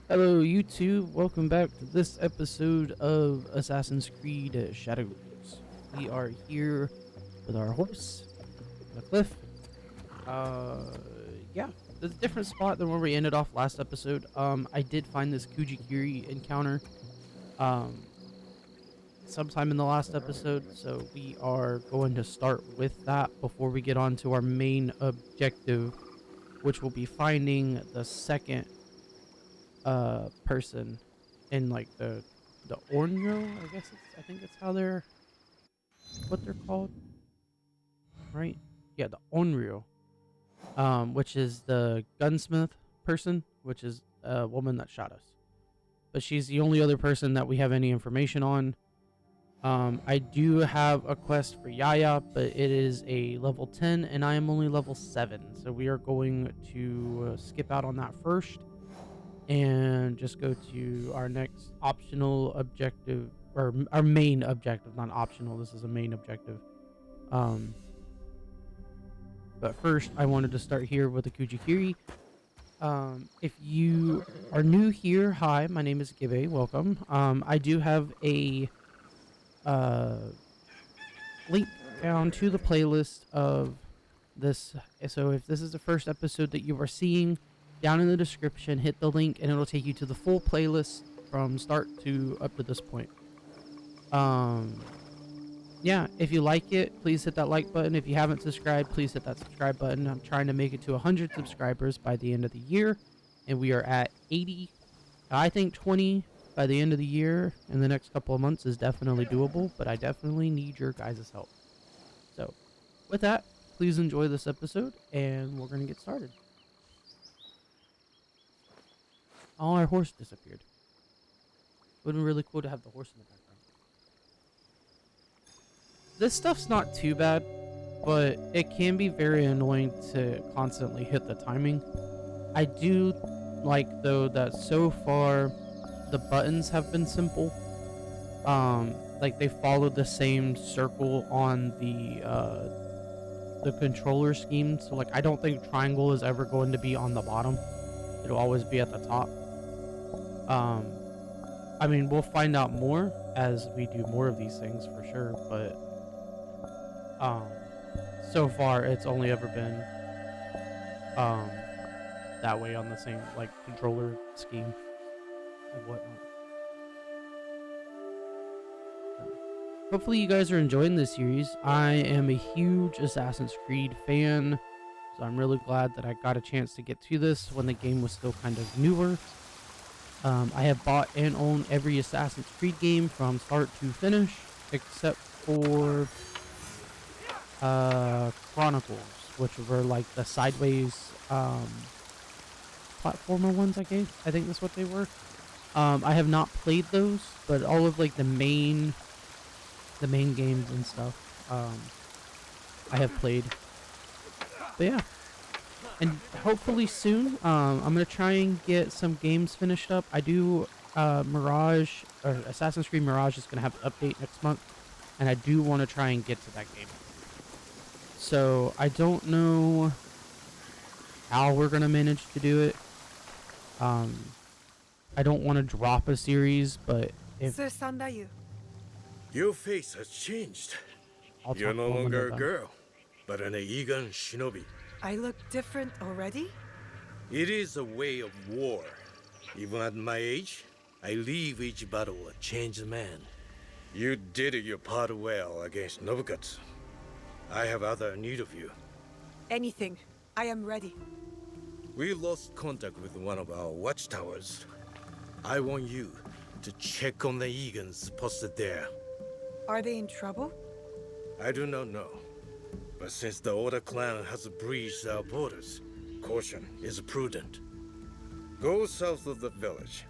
Hello, YouTube. Welcome back to this episode of Assassin's Creed Shadows. We are here with our horse on a cliff. Uh, yeah, it's a different spot than where we ended off last episode. I did find this Kujikiri encounter, um, sometime in the last episode, so we are going to start with that before we get on to our main objective, which will be finding the second person in like the Ornro, I think it's how they're what they're called, right? Yeah, the Onryo. Which is the gunsmith person, which is a woman that shot us. But she's the only other person that we have any information on. I do have a quest for Yaya, but it is a level 10 and I am only level 7. So we are going to skip out on that first and just go to our next optional objective, or our main objective, not optional. This is a main objective. Um, but first, I wanted to start here with the Kujikiri. If you are new here, hi, my name is Gibe. Welcome. I do have a uh, link down to the playlist of this. So if this is the first episode that you are seeing, down in the description, hit the link and it'll take you to the full playlist from start to up to this point. Um, yeah, if you like it, please hit that like button. If you haven't subscribed, please hit that subscribe button. I'm trying to make it to 100 subscribers by the end of the year, and we are at 80. I think 20 by the end of the year in the next couple of months is definitely doable, but I definitely need your guys' help. So, with that, please enjoy this episode, and we're going to get started. Oh, our horse disappeared. Would have been really cool to have the horse in the background. This stuff's not too bad, but it can be very annoying to constantly hit the timing. I do like, though, that so far the buttons have been simple. Like they followed the same circle on the controller scheme. So like I don't think triangle is ever going to be on the bottom. It'll always be at the top. Um, I mean, we'll find out more as we do more of these things for sure, but um, so far it's only ever been um that way on the same like controller scheme and whatnot. So, hopefully you guys are enjoying this series. I am a huge Assassin's Creed fan, so I'm really glad that I got a chance to get to this when the game was still kind of newer. I have bought and owned every Assassin's Creed game from start to finish, except for Chronicles, which were like the sideways platformer ones. I think that's what they were. I have not played those, but all of like the main games and stuff, I have played. But yeah, and hopefully soon, I'm gonna try and get some games finished up. I do Mirage, or Assassin's Creed Mirage is gonna have an update next month, and I do want to try and get to that game. So I don't know how we're gonna manage to do it. I don't want to drop a series, but if Sir Sandayu. Your face has changed. I'll talk You're to no him when longer they're a done. girl, but an Egan shinobi. I look different already? It is a way of war. Even at my age, I leave each battle a changed man. You did your part well against Nobukatsu. I have other need of you. Anything. I am ready. We lost contact with one of our watchtowers. I want you to check on the Egans posted there. Are they in trouble? I do not know. But since the Oda clan has breached our borders, caution is prudent. Go south of the village.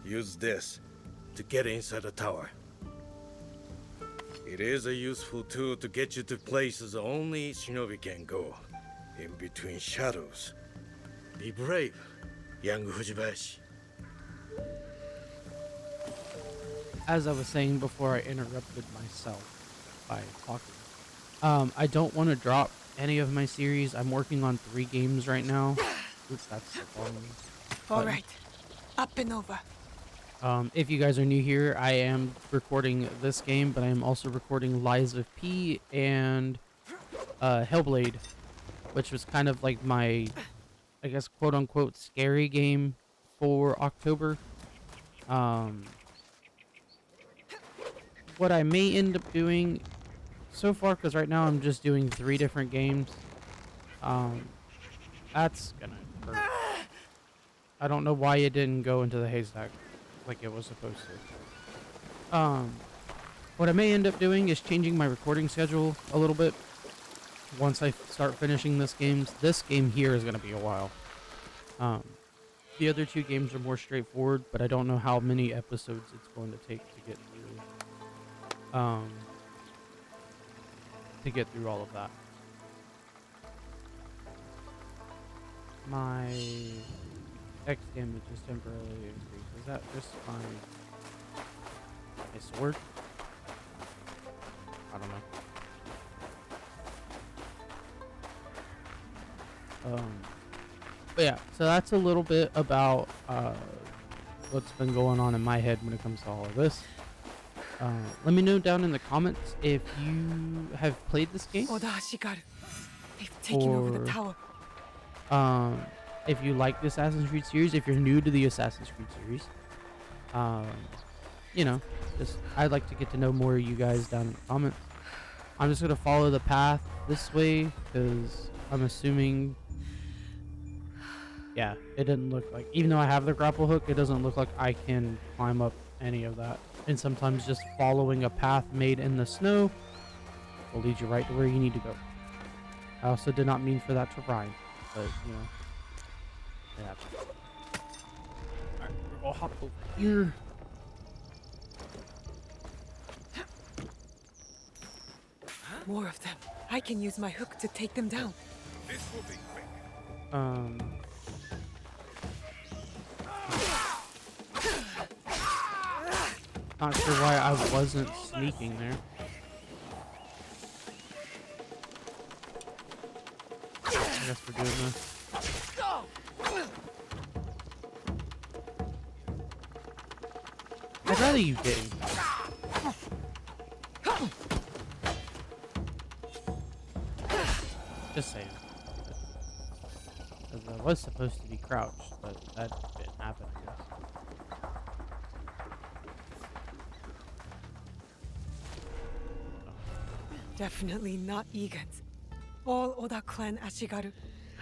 Use this to get inside the tower. It is a useful tool to get you to places only shinobi can go, in between shadows. Be brave, young Fujibashi. As I was saying before, I interrupted myself by talking. I don't want to drop any of my series. I'm working on 3 games right now. Oops, that's the wrong All button. right. Up and over. If you guys are new here, I am recording this game, but I am also recording Lies of P and Hellblade, which was kind of like my, I guess, quote unquote scary game for October. What I may end up doing so far, because right now I'm just doing 3 different games. That's gonna hurt. I don't know why it didn't go into the haystack like it was supposed to. What I may end up doing is changing my recording schedule a little bit once I start finishing this game here is gonna be a while. The other 2 games are more straightforward, but I don't know how many episodes it's going to take to get through all of that. My X damage is temporarily increased. Is that just my sword? I don't know. But yeah, so that's a little bit about what's been going on in my head when it comes to all of this. Let me know down in the comments if you have played this game, Oda Ashigaru. They've taken over the tower. if you like the Assassin's Creed series, if you're new to the Assassin's Creed series. You know, just I'd like to get to know more of you guys down in the comments. I'm just gonna follow the path this way because I'm assuming. Yeah, it didn't look like, even though I have the grapple hook, it doesn't look like I can climb up any of that. And sometimes just following a path made in the snow will lead you right to where you need to go. I also did not mean for that to rhyme, but you know, it happens. Alright, we're gonna hop over here. More of them. I can use my hook to take them down. This will be quick. Not sure why I wasn't sneaking there. I guess we're doing this. I'd rather you didn't. Just saying. Because I was supposed to be crouched, but that didn't happen, I guess. Definitely not Egans. All Oda clan Ashigaru.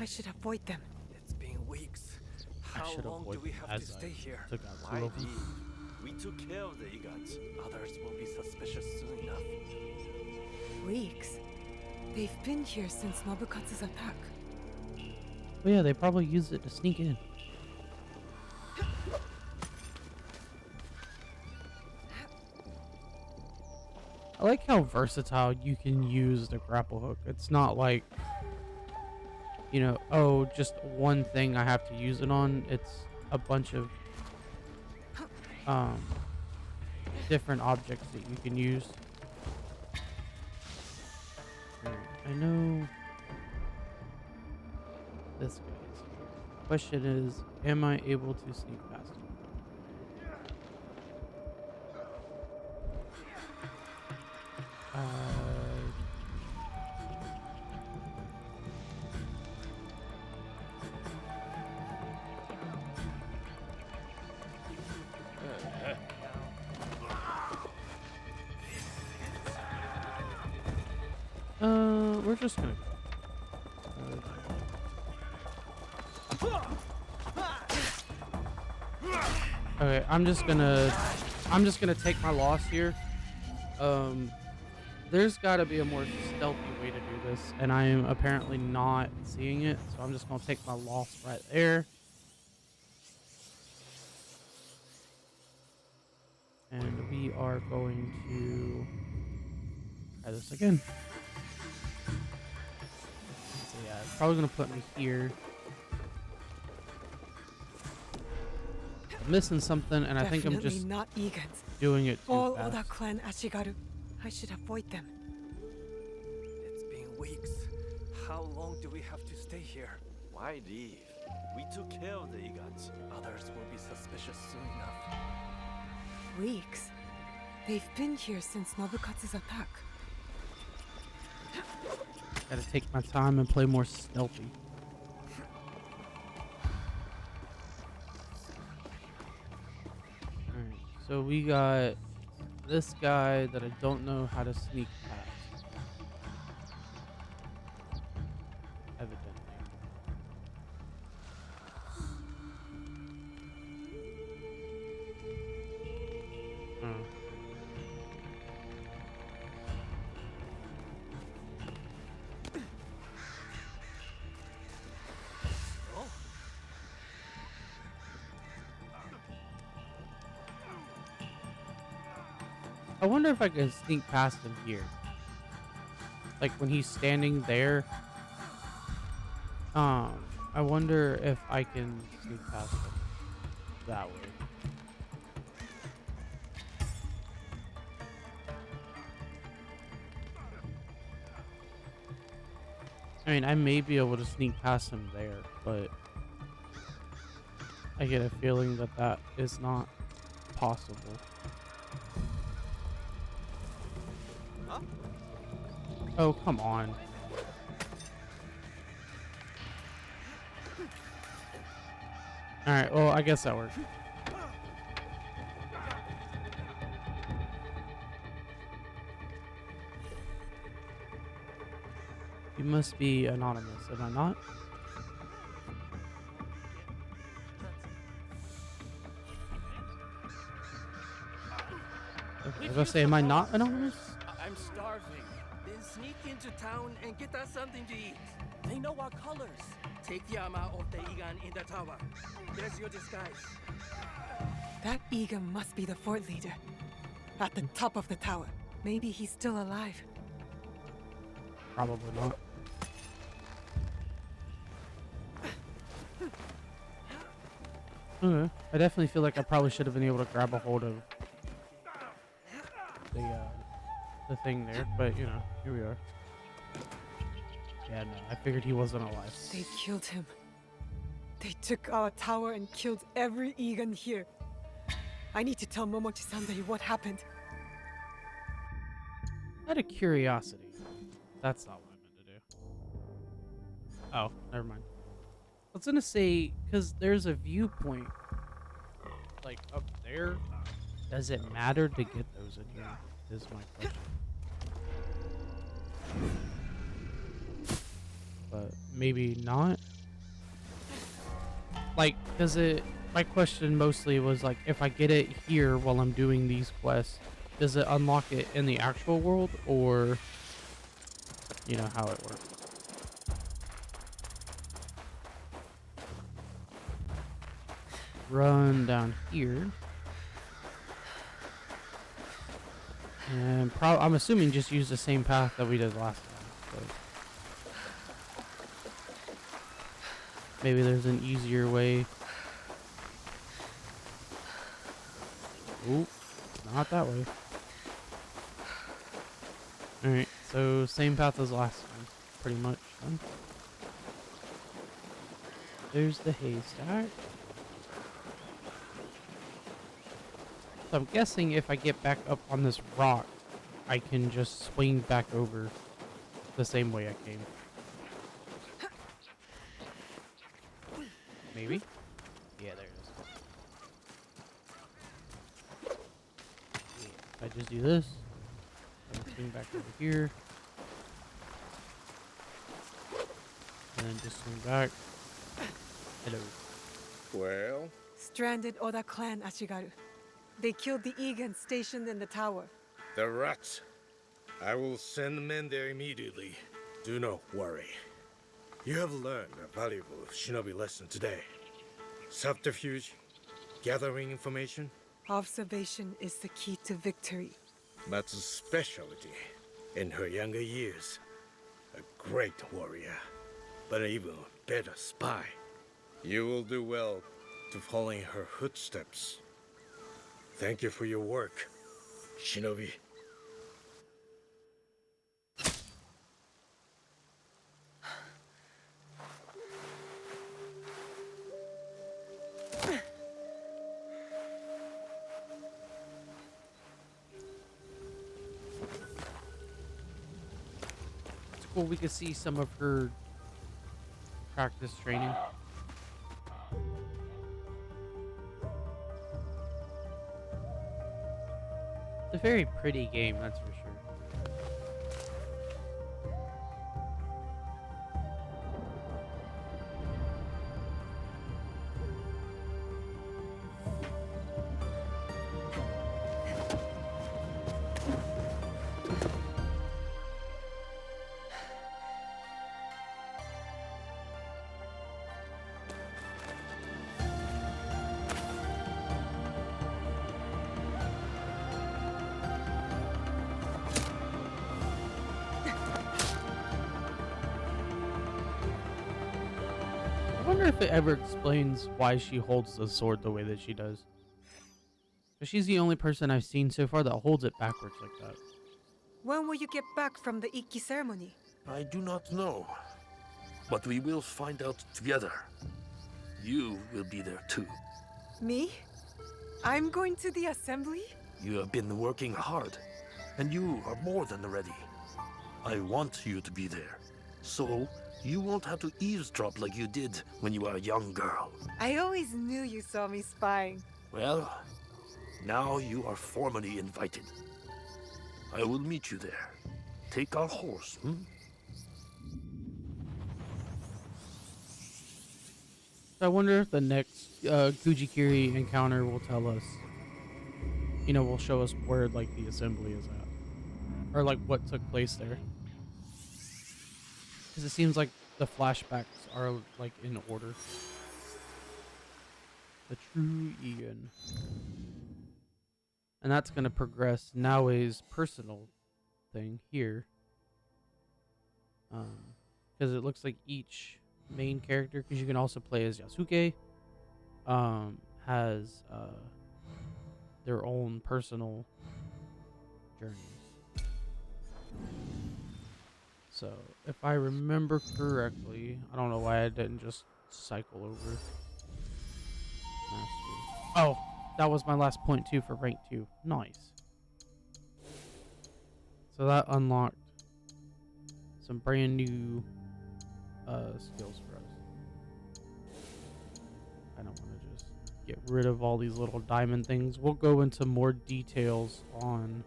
I should avoid them. It's been weeks. How should long do avoid we them have to as I stay here? took out 2 Why of them. leave? We took care of the Igats. Others will be suspicious soon enough. Weeks. They've been here since Nobukatsu's attack. Well, yeah, they probably used it to sneak in. I like how versatile you can use the grapple hook. It's not like, you know, oh, just one thing I have to use it on. It's a bunch of different objects that you can use. I know this guy is here. Question is, am I able to sneak past him? We're just gonna go. Okay, I'm just gonna take my loss here. There's gotta be a more stealthy way to do this, and I am apparently not seeing it, so I'm just gonna take my loss right there. And we are going to try this again. So yeah, it's probably gonna put me here. I'm missing something, and I think I'm just not Egans. doing it too All fast. Oda clan Ashigaru. I should avoid them. It's been weeks. How long do we have to stay here? Why leave? We took care of the Igats. Others will be suspicious suspicious soon enough. Weeks? They've been here since Nobukatsu's attack. Gotta take my time and play more stealthy. Alright, so we got this guy that I don't know how to sneak past. Evidently. Oh. Oh, I wonder if I can sneak past him here. Like when he's standing there. I wonder if I can sneak past him that way. I mean, I may be able to sneak past him there, but I get a feeling that that is not possible. huh? Oh, come on. Alright, well, I guess that worked. You must be anonymous, am I not? Okay, I was gonna say, am I not anonymous? I'm starving. Then sneak into town and get us something to eat. They know our colors. Take the armor of the Egan in the tower. There's your disguise. That Egan must be the fort leader. At the top of the tower. Maybe he's still alive. Probably not. Okay. I definitely feel like I probably should have been able to grab a hold of the thing there, but you know, here we are. Yeah, no, I figured he wasn't alive. They killed him. They took our tower and killed every Egan here. I need to tell Momochi-Sandai what happened. Out of curiosity. That's not what I meant to do. Oh, never mind. I was gonna say, because there's a viewpoint, like, up there. Does it matter to get those in here? Is my question. But maybe not. Like, does it... My question mostly was, like, if I get it here while I'm doing these quests, does it unlock it in the actual world, or... You know, how it works. Run down here. And I'm assuming just use the same path that we did last time. So. Maybe there's an easier way. Oop, not that way. Alright, so same path as last time, pretty much. Huh? There's the haystack. So I'm guessing if I get back up on this rock, I can just swing back over the same way I came. Maybe? Yeah, there it is. Yeah, if I just do this, I'll swing back over here. And then just swing back. Hello. Well, Stranded Oda clan Ashigaru. They killed the Egan stationed in the tower. the rats. I will send men there immediately. Do not worry. You have learned a valuable shinobi lesson today. Subterfuge, gathering information, Observation is the key to victory. Matsu's specialty in her younger years. A great warrior, but an even better spy. You will do well to follow in her footsteps. Thank you for your work, shinobi. cool. We could see some of her practice training. It's a very pretty game, that's for sure. I wonder if it ever explains why she holds the sword the way that she does. Because she's the only person I've seen so far that holds it backwards like that. When will you get back from the Ikki ceremony? I do not know, but we will find out together. You will be there too. Me? I'm going to the assembly? You have been working hard, and you are more than ready. I want you to be there, so you won't have to eavesdrop like you did when you were a young girl. I always knew you saw me spying. Well, now you are formally invited. I will meet you there. Take our horse, I wonder if the next Kujikiri encounter will tell us, will show us where like the assembly is at, or like what took place there. Because it seems like the flashbacks are like in order. The true Egan, and that's gonna progress Naoe's personal thing here. Because it looks like each main character, because you can also play as Yasuke, has their own personal journeys. So if I remember correctly, I don't know why I didn't just cycle over Master. Oh, that was my last point too for rank 2. Nice. So that unlocked some brand new skills for us. I don't want to just get rid of all these little diamond things. We'll go into more details on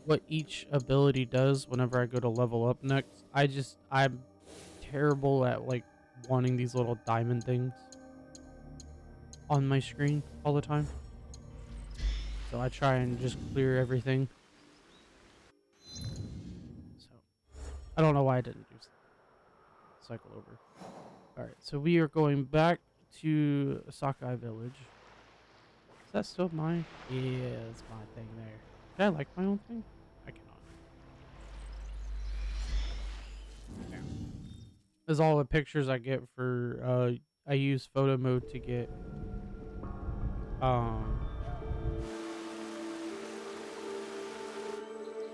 what each ability does whenever I go to level up next. I'm terrible at like wanting these little diamond things on my screen all the time. So I try and just clear everything. So I don't know why I didn't do cycle over. Alright, so we are going back to Sakai Village. Is that still mine? Yeah, it's my thing there. Can I like my own thing? I cannot. Yeah. This is all the pictures I get for I use photo mode to get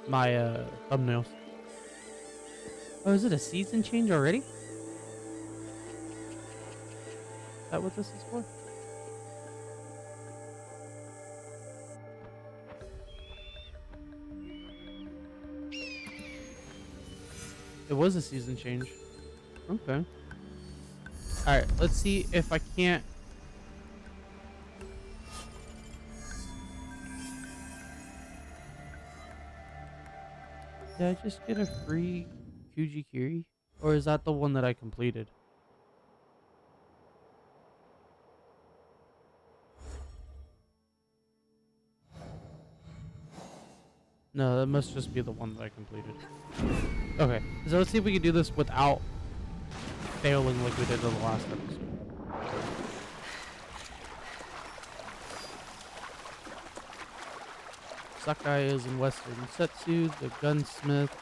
my thumbnails. Oh, is it a season change already? Is that what this is for? It was a season change. Okay. Alright, let's see if I can't... Did I just get a free Kujikiri? Or is that the one that I completed? No, that must just be the one that I completed. Okay, so let's see if we can do this without failing like we did in the last episode. Sakai is in Western Setsu, the gunsmith.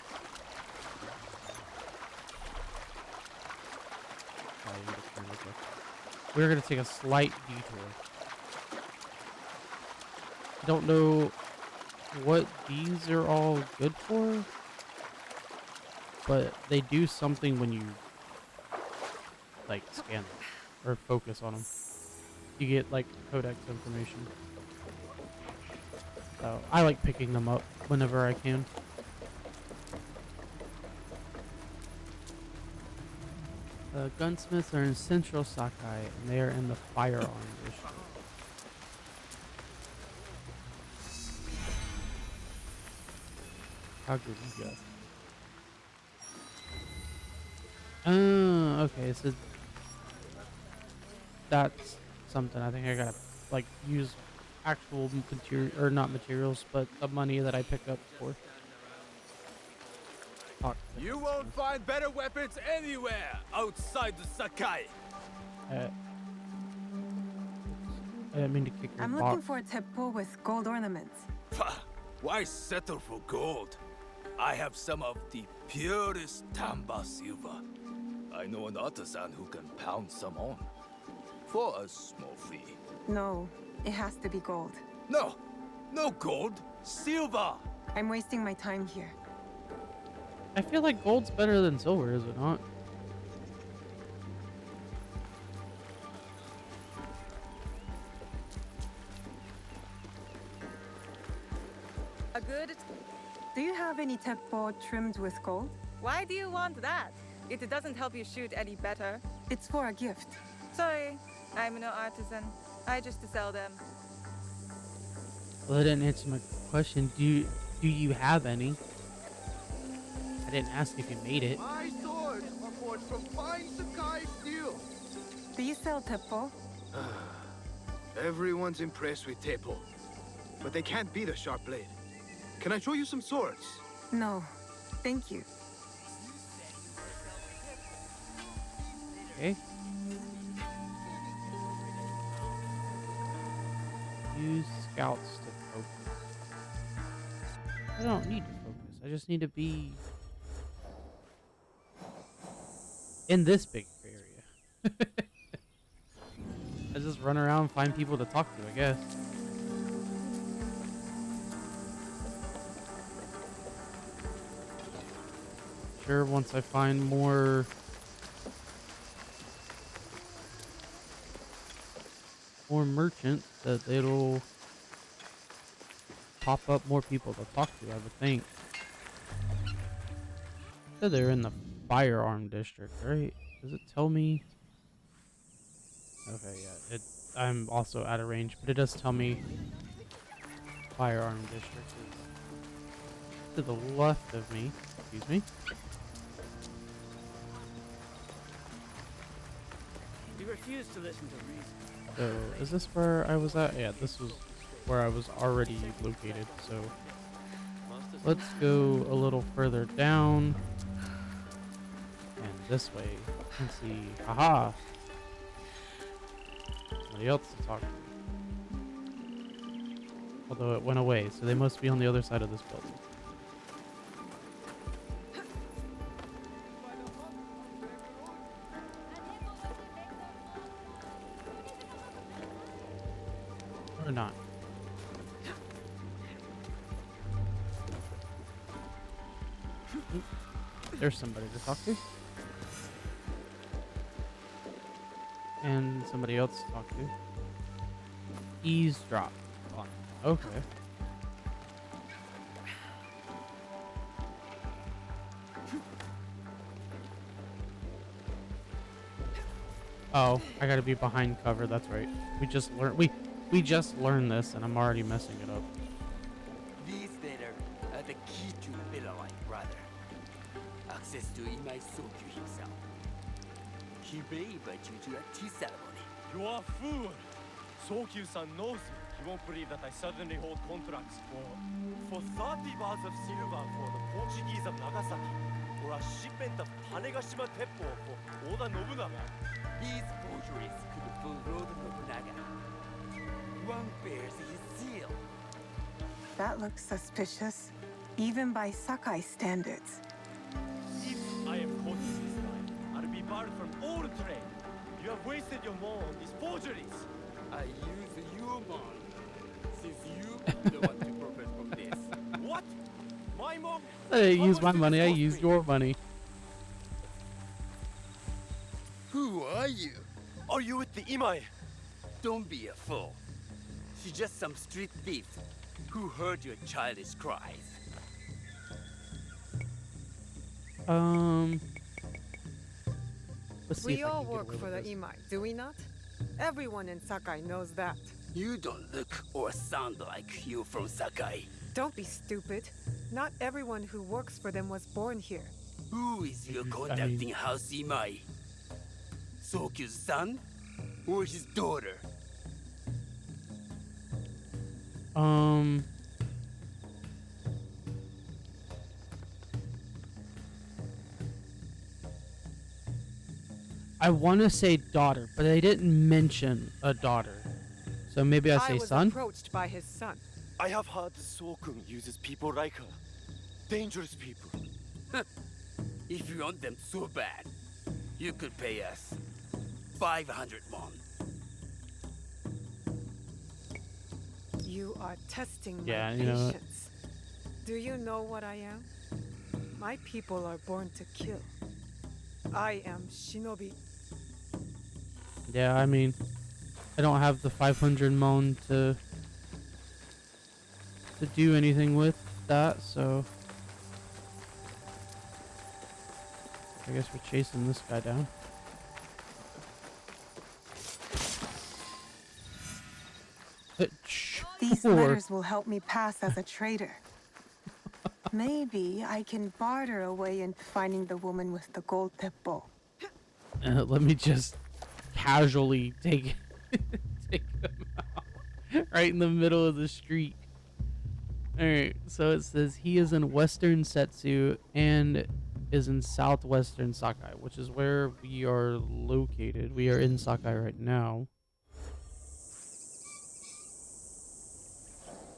We're going to take a slight detour. I don't know what these are all good for, but they do something when you like scan them or focus on them. You get like codex information. So I like picking them up whenever I can. The gunsmiths are in Central Sakai, and they are in the firearm district. Kaguya. Okay, so that's something I think I gotta like use actual material or not materials, but the money that I pick up for. Talk to the You won't gunsmith. find better weapons anywhere outside the Sakai. Uh, I didn't mean to kick your I'm box. looking for a Teppo with gold ornaments. Why settle for gold? I have some of the purest Tamba silver. I know an artisan who can pound some on for a small fee. No, it has to be gold. No, no gold, silver. I'm wasting my time here. I feel like gold's better than silver, is it not? A good. Do you have any Teppo trimmed with gold? Why do you want that? It doesn't help you shoot any better. It's for a gift. Sorry, I'm no artisan. I just sell them. Well, that didn't answer my question. Do you have any? I didn't ask if you made it. My swords are forged from fine Sakai steel. Do you sell Teppo? Everyone's impressed with Teppo, but they can't beat a sharp blade. Can I show you some swords? No, thank you. Okay. Use scouts to focus. I don't need to focus. I just need to be in this big area. I just run around and find people to talk to, I guess. Sure, once I find more merchants, that it'll pop up more people to talk to, I would think. So they're in the firearm district, right? Does it tell me? Okay, yeah. I'm also out of range, but it does tell me firearm district is to the left of me. Excuse me. We refuse to listen to reason. So, is this where I was at? Yeah, this was where I was already located, so let's go a little further down and this way and see. Haha! Somebody else to talk to. Although it went away, so they must be on the other side of this building. Or not. Oop. There's somebody to talk to. And somebody else to talk to. Eavesdrop on. Okay. Oh, I gotta be behind cover, that's right. We just learned this and I'm already messing it up. These latter are the key to the villa line, brother. Access to Imai Sokyu himself. He may invite you to a tea ceremony. You are a fool! Sokyu-san knows me. He won't believe that I suddenly hold contracts for 30 bars of silver for the Portuguese of Nagasaki, or a shipment of Tanegashima Teppo for Oda Nobunaga. These forgeries could fool Lord Nobunaga. One bears his seal. That looks suspicious, even by Sakai standards. If I am caught this time, I'll be barred from all trade. You have wasted your money on these forgeries. I use your money, since you don't want to profit from this. What? My mom? I didn't How use much my did this money, I cost used me? your money. Who are you? Are you with the Imai? Don't be a fool. She's just some street thief. Who heard your childish cries? Um, let's see We if I all can get work away for with the this. Imai, do we not? Everyone in Sakai knows that. You don't look or sound like you from Sakai. Don't be stupid. Not everyone who works for them was born here. Who is your I mean- conducting house Imai? Sokyu's son or his daughter? I want to say daughter, but they didn't mention a daughter. So maybe I say was son? approached by his son. I have heard Sokun uses people like her. Dangerous people. If you want them so bad, you could pay us 500 won. You are testing my Yeah, you know- patience. Do you know what I am? My people are born to kill. I am shinobi. Yeah, I mean, I don't have the 500 mon to do anything with that, so I guess we're chasing this guy down. These Sure. letters will help me pass as a traitor. Maybe I can barter a way into finding the woman with the gold Teppo. Let me just casually take take him out right in the middle of the street. All right, so it says he is in Western Setsu and is in Southwestern Sakai, which is where we are located. We are in Sakai right now.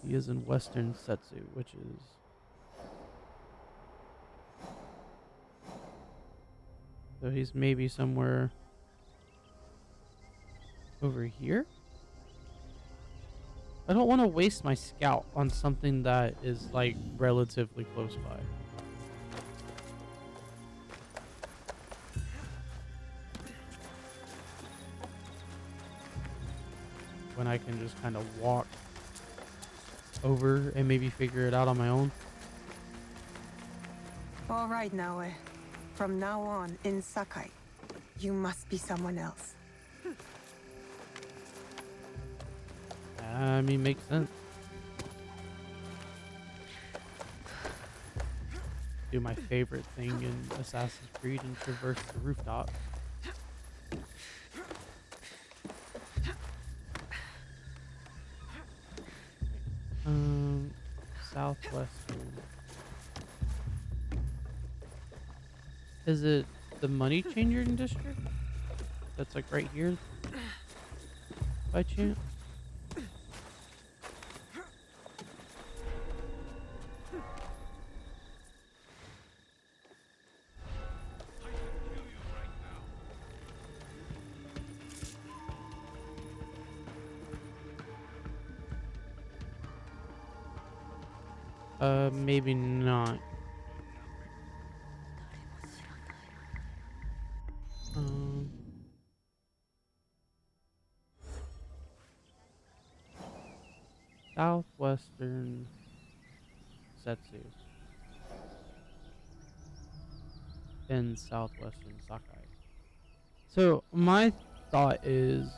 He is in Western Setsu, which is so he's maybe somewhere over here. I don't want to waste my scout on something that is like relatively close by. When I can just kind of walk over and maybe figure it out on my own. All right, Naoe. From now on, in Sakai, you must be someone else. I mean, makes sense. Do my favorite thing in Assassin's Creed and traverse the rooftop. Southwestern. Is it the money changing district? That's like right here, by chance? Maybe not. Southwestern Setsu in Southwestern Sakai. So my thought is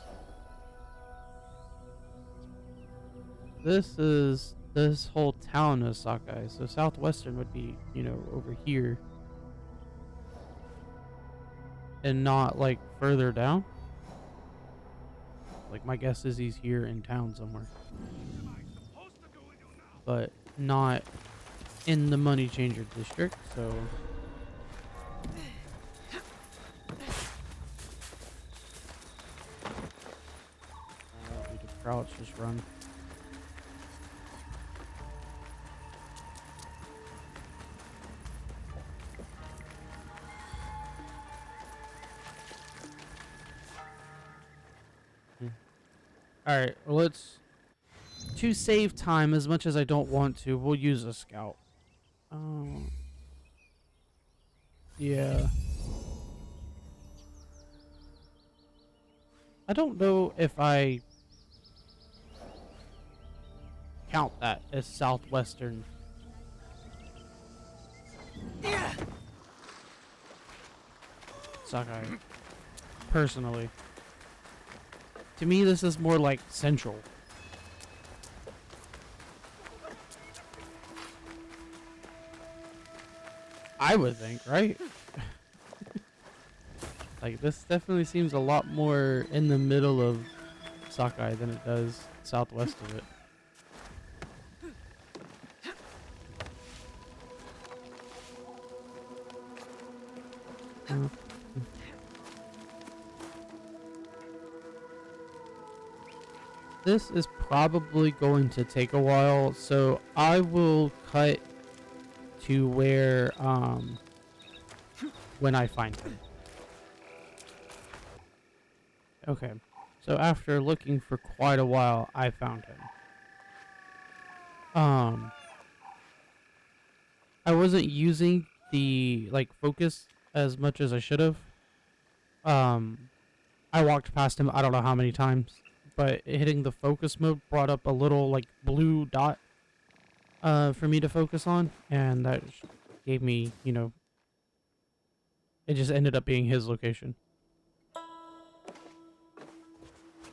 this whole town is Sakai, so Southwestern would be, you know, over here and not like further down. Like my guess is he's here in town somewhere, but not in the money changer district, so need to crouch, just run. All right, well, let's, to save time as much as I don't want to, we'll use a scout. Yeah. I don't know if I count that as southwestern. Sakai. Personally. To me, this is more like central. I would think, right? Like, this definitely seems a lot more in the middle of Sakai than it does southwest of it. This is probably going to take a while, so I will cut to where, when I find him. Okay, so after looking for quite a while, I found him. I wasn't using the, like, focus as much as I should have. I walked past him I don't know how many times, but hitting the focus mode brought up a little, like, blue dot, for me to focus on, and that gave me, you know, it just ended up being his location.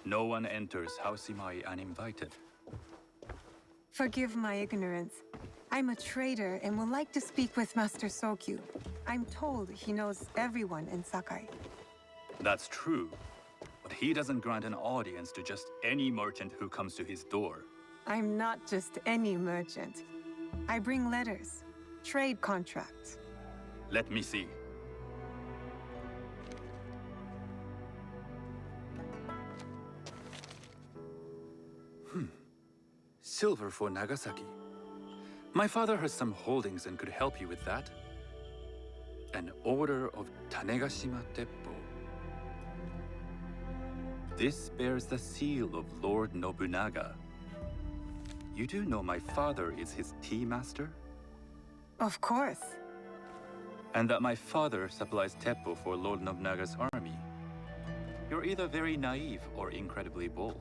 No one enters House Imai uninvited. Forgive my ignorance. I'm a trader and would like to speak with Master Sokyu. I'm told he knows everyone in Sakai. That's true, but he doesn't grant an audience to just any merchant who comes to his door. I'm not just any merchant. I bring letters, trade contracts. Let me see. Silver for Nagasaki. My father has some holdings and could help you with that. An order of Tanegashima Teppo. This bears the seal of Lord Nobunaga. You do know my father is his tea master? Of course. And that my father supplies Teppo for Lord Nobunaga's army. You're either very naive or incredibly bold.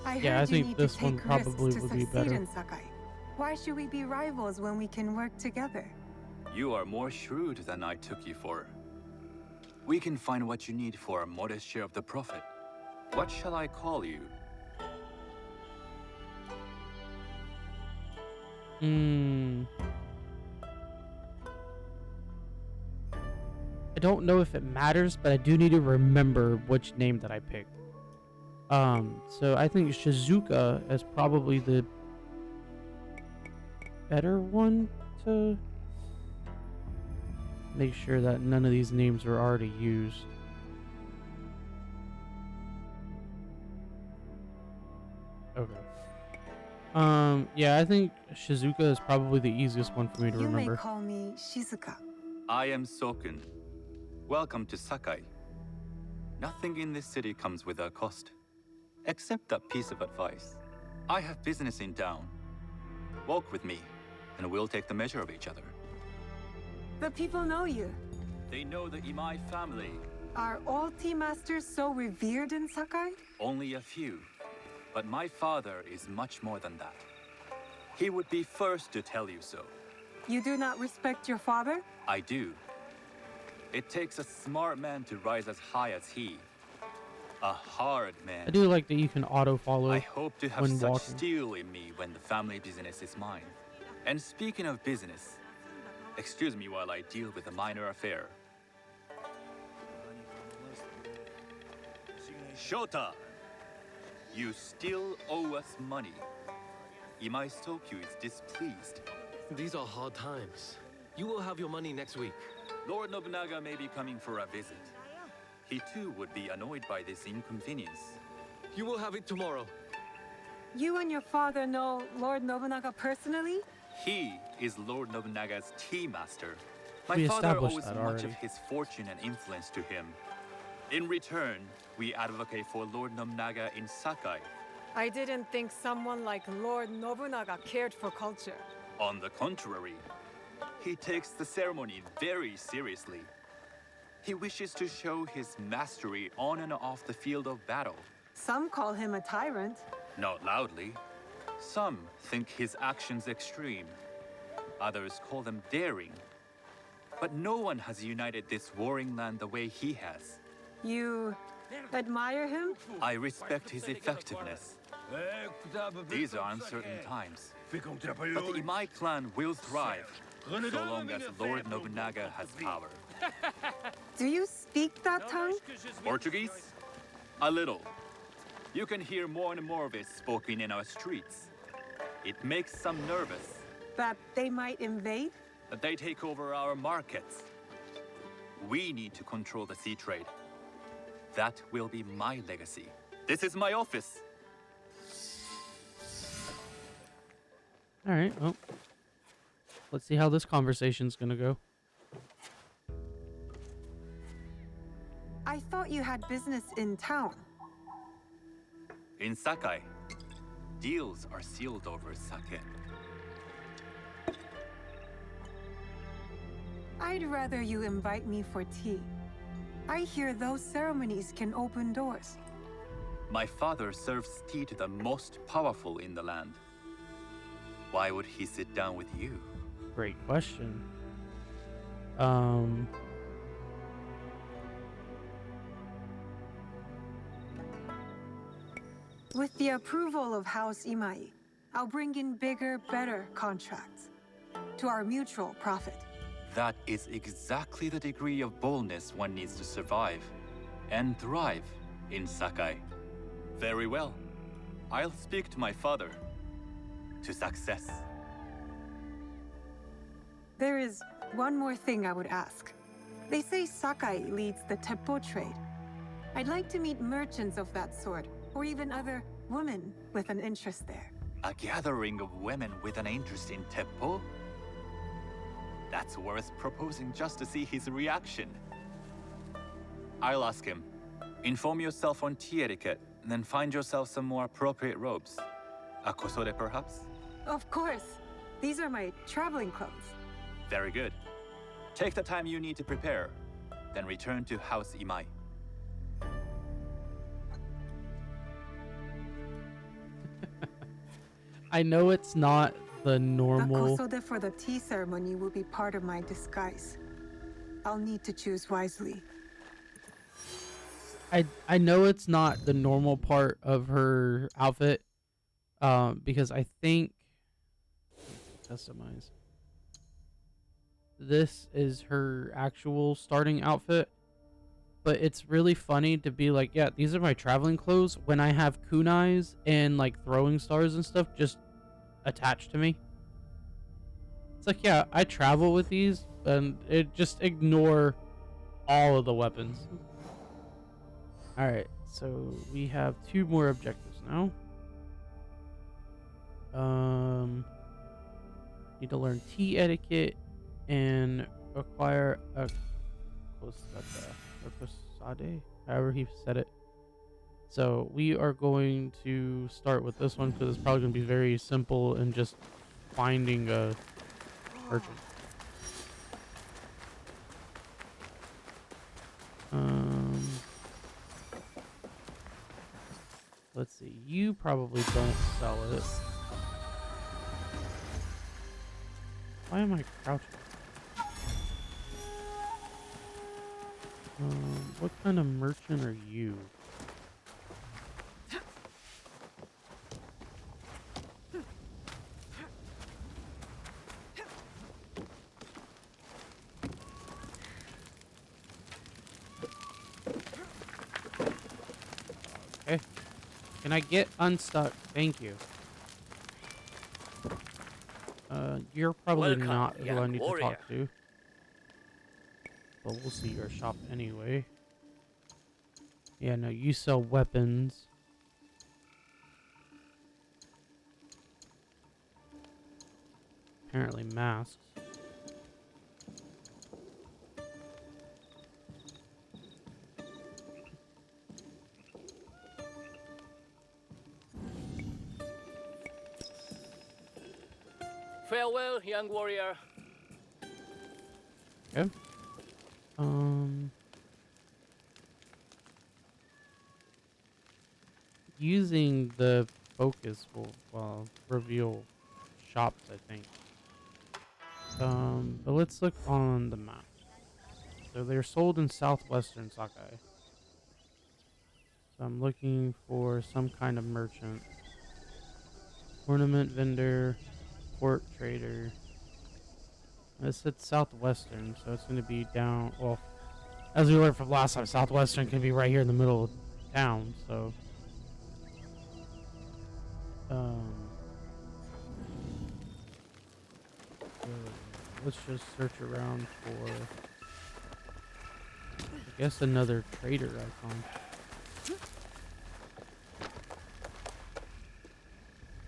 I Yeah, I heard you think need this to one take probably risks to would be succeed better. in Sakai. Why should we be rivals when we can work together? You are more shrewd than I took you for. We can find what you need for a modest share of the profit. What shall I call you? I don't know if it matters, but I do need to remember which name that I picked. So I think Shizuka is probably the better one to make sure that none of these names are already used. Okay. Yeah, I think Shizuka is probably the easiest one for me to You remember. may call me Shizuka. I am Sokun. Welcome to Sakai. Nothing in this city comes without cost. Except that piece of advice. I have business in town. Walk with me, and we'll take the measure of each other. The people know you. They know the Imai family. Are all tea masters so revered in Sakai? Only a few. But my father is much more than that. He would be first to tell you so. You do not respect your father? I do. It takes a smart man to rise as high as he. A hard man. I do like that you can auto-follow I hope to have when such walking. steel in me when the family business is mine. And speaking of business, excuse me while I deal with a minor affair. Shota! You still owe us money. Imai Sokyu is displeased. These are hard times. You will have your money next week. Lord Nobunaga may be coming for a visit. He too would be annoyed by this inconvenience. You will have it tomorrow. You and your father know Lord Nobunaga personally? He is Lord Nobunaga's tea master. My We father established owes that much already. of his fortune and influence to him. In return, we advocate for Lord Nobunaga in Sakai. I didn't think someone like Lord Nobunaga cared for culture. On the contrary, he takes the ceremony very seriously. He wishes to show his mastery on and off the field of battle. Some call him a tyrant. Not loudly. Some think his actions extreme. Others call them daring. But no one has united this warring land the way he has. You admire him? I respect his effectiveness. These are uncertain times. But the Imai clan will thrive, so long as Lord Nobunaga has power. Do you speak that tongue? Portuguese? A little. You can hear more and more of it spoken in our streets. It makes some nervous. That they might invade? That they take over our markets. We need to control the sea trade. That will be my legacy. This is my office. All right, well, let's see how this conversation's gonna go. I thought you had business in town. In Sakai, deals are sealed over sake. I'd rather you invite me for tea. I hear those ceremonies can open doors. My father serves tea to the most powerful in the land. Why would he sit down with you? Great question. With the approval of House Imai, I'll bring in bigger, better contracts. To our mutual profit. That is exactly the degree of boldness one needs to survive and thrive in Sakai. Very well. I'll speak to my father. To success. There is one more thing I would ask. They say Sakai leads the Teppo trade. I'd like to meet merchants of that sort, or even other women with an interest there. A gathering of women with an interest in Teppo? That's worth proposing just to see his reaction. I'll ask him. Inform yourself on tea etiquette, and then find yourself some more appropriate robes. A kosode, perhaps? Of course. These are my traveling clothes. Very good. Take the time you need to prepare, then return to House Imai. I know it's not the normal. The kosode for the tea ceremony will be part of my disguise. I'll need to choose wisely. I know it's not the normal part of her outfit, because I think customize. This is her actual starting outfit, but it's really funny to be like, yeah, these are my traveling clothes when I have kunais and like throwing stars and stuff just attached to me. It's like, yeah, I travel with these, and it just ignore all of the weapons. All right, so we have 2 more objectives now. Need to learn tea etiquette and acquire a kosade, however he said it. So we are going to start with this one because it's probably going to be very simple and just finding a merchant. Let's see. You probably don't sell it. Why am I crouching? What kind of merchant are you? Okay. Can I get unstuck? Thank you. You're probably Welcome, not who I young need warrior. to talk to. But we'll see your shop anyway. Yeah, no, you sell weapons. Apparently masks. Farewell, young warrior. Okay. using the focus will reveal shops, I think. But let's look on the map. So they're sold in southwestern Sakai. So I'm looking for some kind of merchant. Ornament vendor, port trader. It said southwestern, so it's going to be down. Well, as we learned from last time, southwestern can be right here in the middle of town. So, um, so let's just search around for, I guess, another trader icon.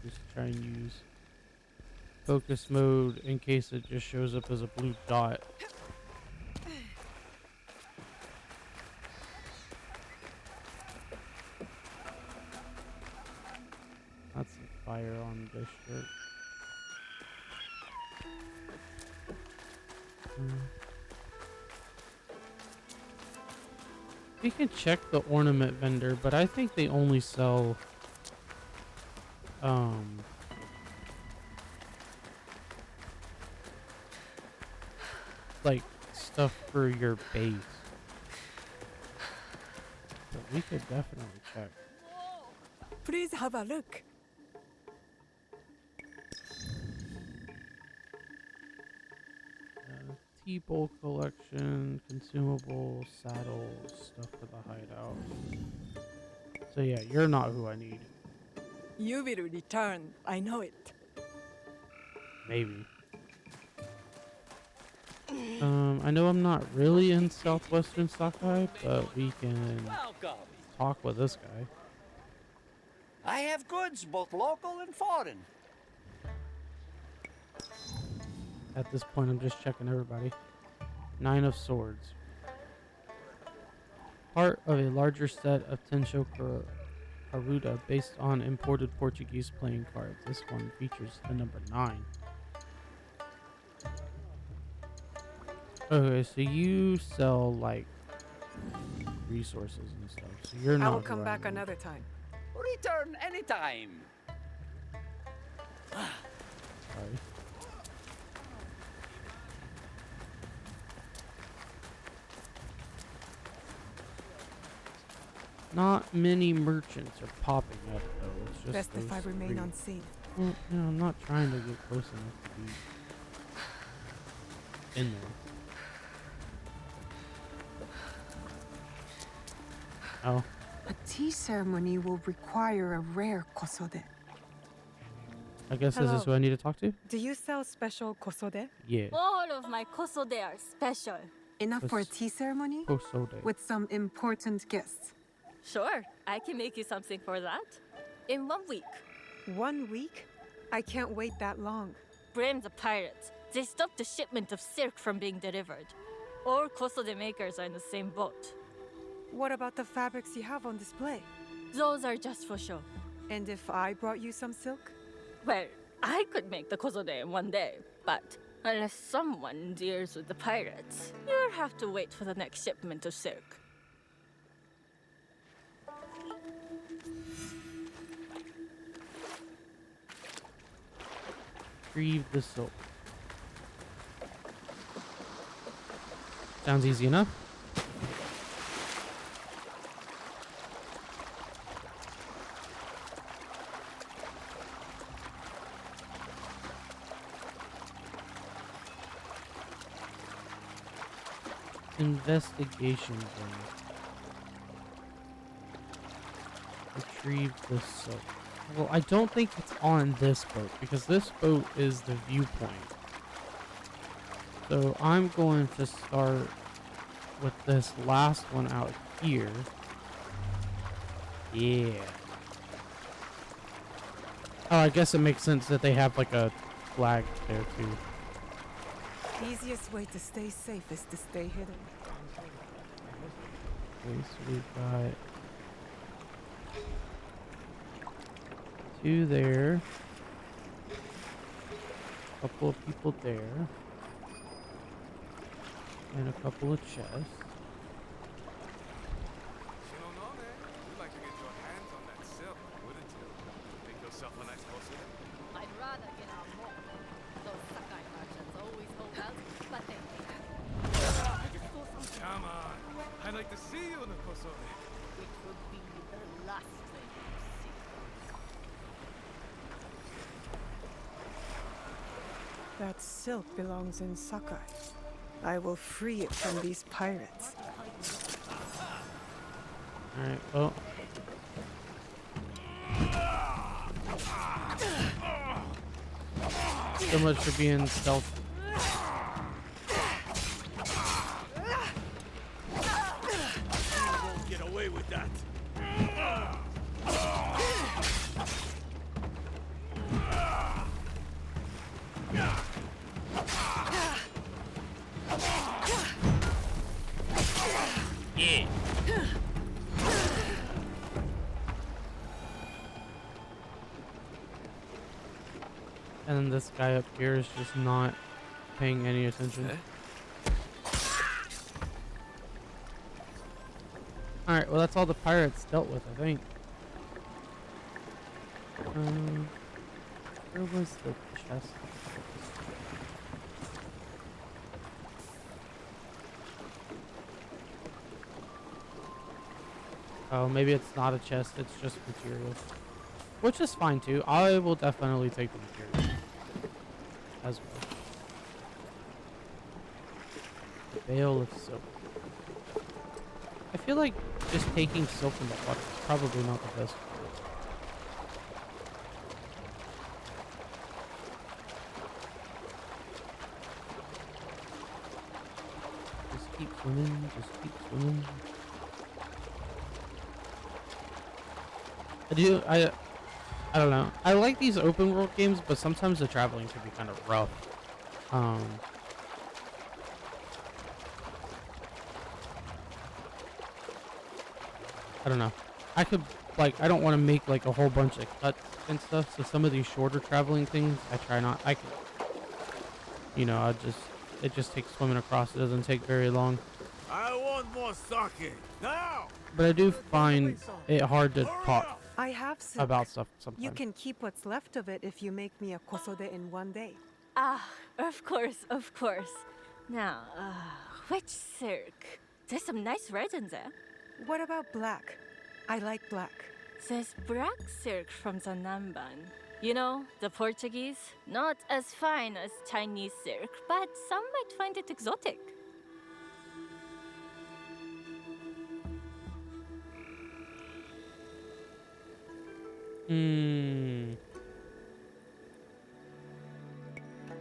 Just try and use focus mode in case it just shows up as a blue dot. That's some fire on this shirt. We can check the ornament vendor, but I think they only sell like stuff for your base. But we could definitely check. Please have a look. T-bowl collection, consumable, saddles, stuff for the hideout. So yeah, you're not who I need. You will return. I know it. Maybe. I know I'm not really in southwestern Sakai, but we can talk with this guy. I have goods, both local and foreign. At this point, I'm just checking everybody. 9 of Swords. Part of a larger set of Tensho Karuta based on imported Portuguese playing cards. This one features the number 9. Okay, so you sell like resources and stuff. So you're not. I will come back another time. Return anytime. Sorry. Not many merchants are popping up though. It's just Best if I remain 3. unseen. Well, no, I'm not trying to get close enough to be in there. Oh. A tea ceremony will require a rare kosode. I guess this is who I need to talk to? Do you sell special kosode? Yeah. All of my kosode are special. Enough for a tea ceremony? Kosode. With some important guests. Sure, I can make you something for that. In 1 week. 1 week? I can't wait that long. Blame the pirates. They stopped the shipment of silk from being delivered. All kosode makers are in the same boat. What about the fabrics you have on display? Those are just for show. And if I brought you some silk? Well, I could make the kosode in 1 day, but unless someone deals with the pirates, you'll have to wait for the next shipment of silk. Retrieve the silk. Sounds easy enough. Investigation zone. Retrieve the silk. Well, I don't think it's on this boat because this boat is the viewpoint. So I'm going to start with this last one out here. Yeah. Oh, I guess it makes sense that they have like a flag there too. Easiest way to stay safe is to stay hidden. Okay, so we've got 2 there. A couple of people there. And a couple of chests. Naoe, you'd like to get your hands on that silk. like to see you, Nakosode. Which would be the last thing you see. That silk belongs in Sakai. I will free it from these pirates. Alright, well. So much for being stealthy. You won't get away with that. Yeah. And then this guy up here is just not paying any attention. Alright, well that's all the pirates dealt with, I think. Where was the chest? Oh, maybe it's not a chest, it's just materials. Which is fine too. I will definitely take the materials as well. The bale of silk. I feel like just taking silk in the water is probably not the best. Just keep swimming, just keep swimming. I don't know. I like these open world games, but sometimes the traveling can be kind of rough. I don't know. I could, like, I don't want to make, like, a whole bunch of cuts and stuff, so some of these shorter traveling things, I try not, I can, you know, it just takes swimming across. It doesn't take very long. I want more sake now. But I do find it hard to talk I have silk. about stuff sometimes. You can keep what's left of it if you make me a kosode in one day. Ah, of course, of course. Now, which silk? There's some nice red in there. What about black? I like black. There's black silk from the Namban. You know, the Portuguese. Not as fine as Chinese silk, but some might find it exotic.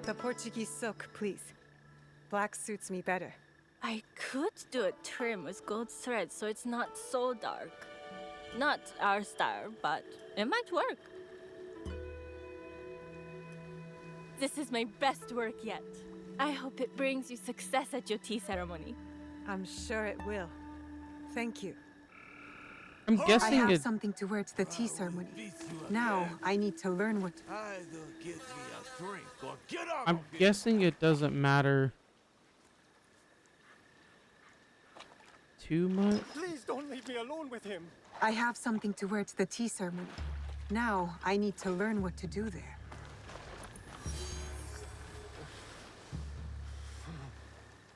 The Portuguese silk, please. Black suits me better. I could do a trim with gold thread so it's not so dark. Not our style, but it might work. This is my best work yet. I hope it brings you success at your tea ceremony. I'm sure it will. Thank you. I'm guessing I have something to wear to the tea ceremony. Now I need to learn what. I'm guessing it doesn't matter too much. Please don't leave me alone with him. I have something to wear to the tea ceremony. Now I need to learn what to do there.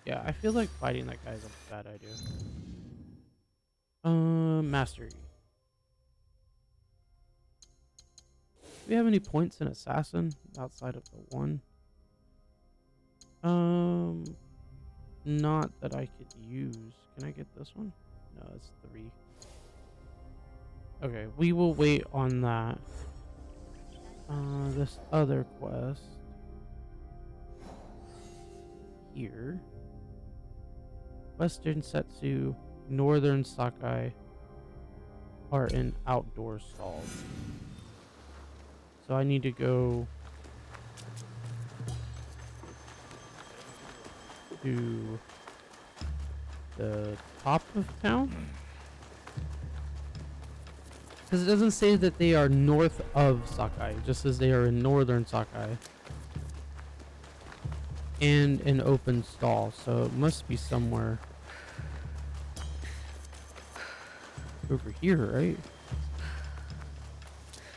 Yeah, I feel like fighting that guy is a bad idea. Mastery. Do we have any points in Assassin outside of the one? Not that I could use. Can I get this one? No, it's 3. Okay, we will wait on that. This other quest here. Western Setsu, Northern Sakai are in outdoor stalls. So I need to go to the top of town? Because it doesn't say that they are north of Sakai, it just says they are in northern Sakai. And an open stall, so it must be somewhere over here, right?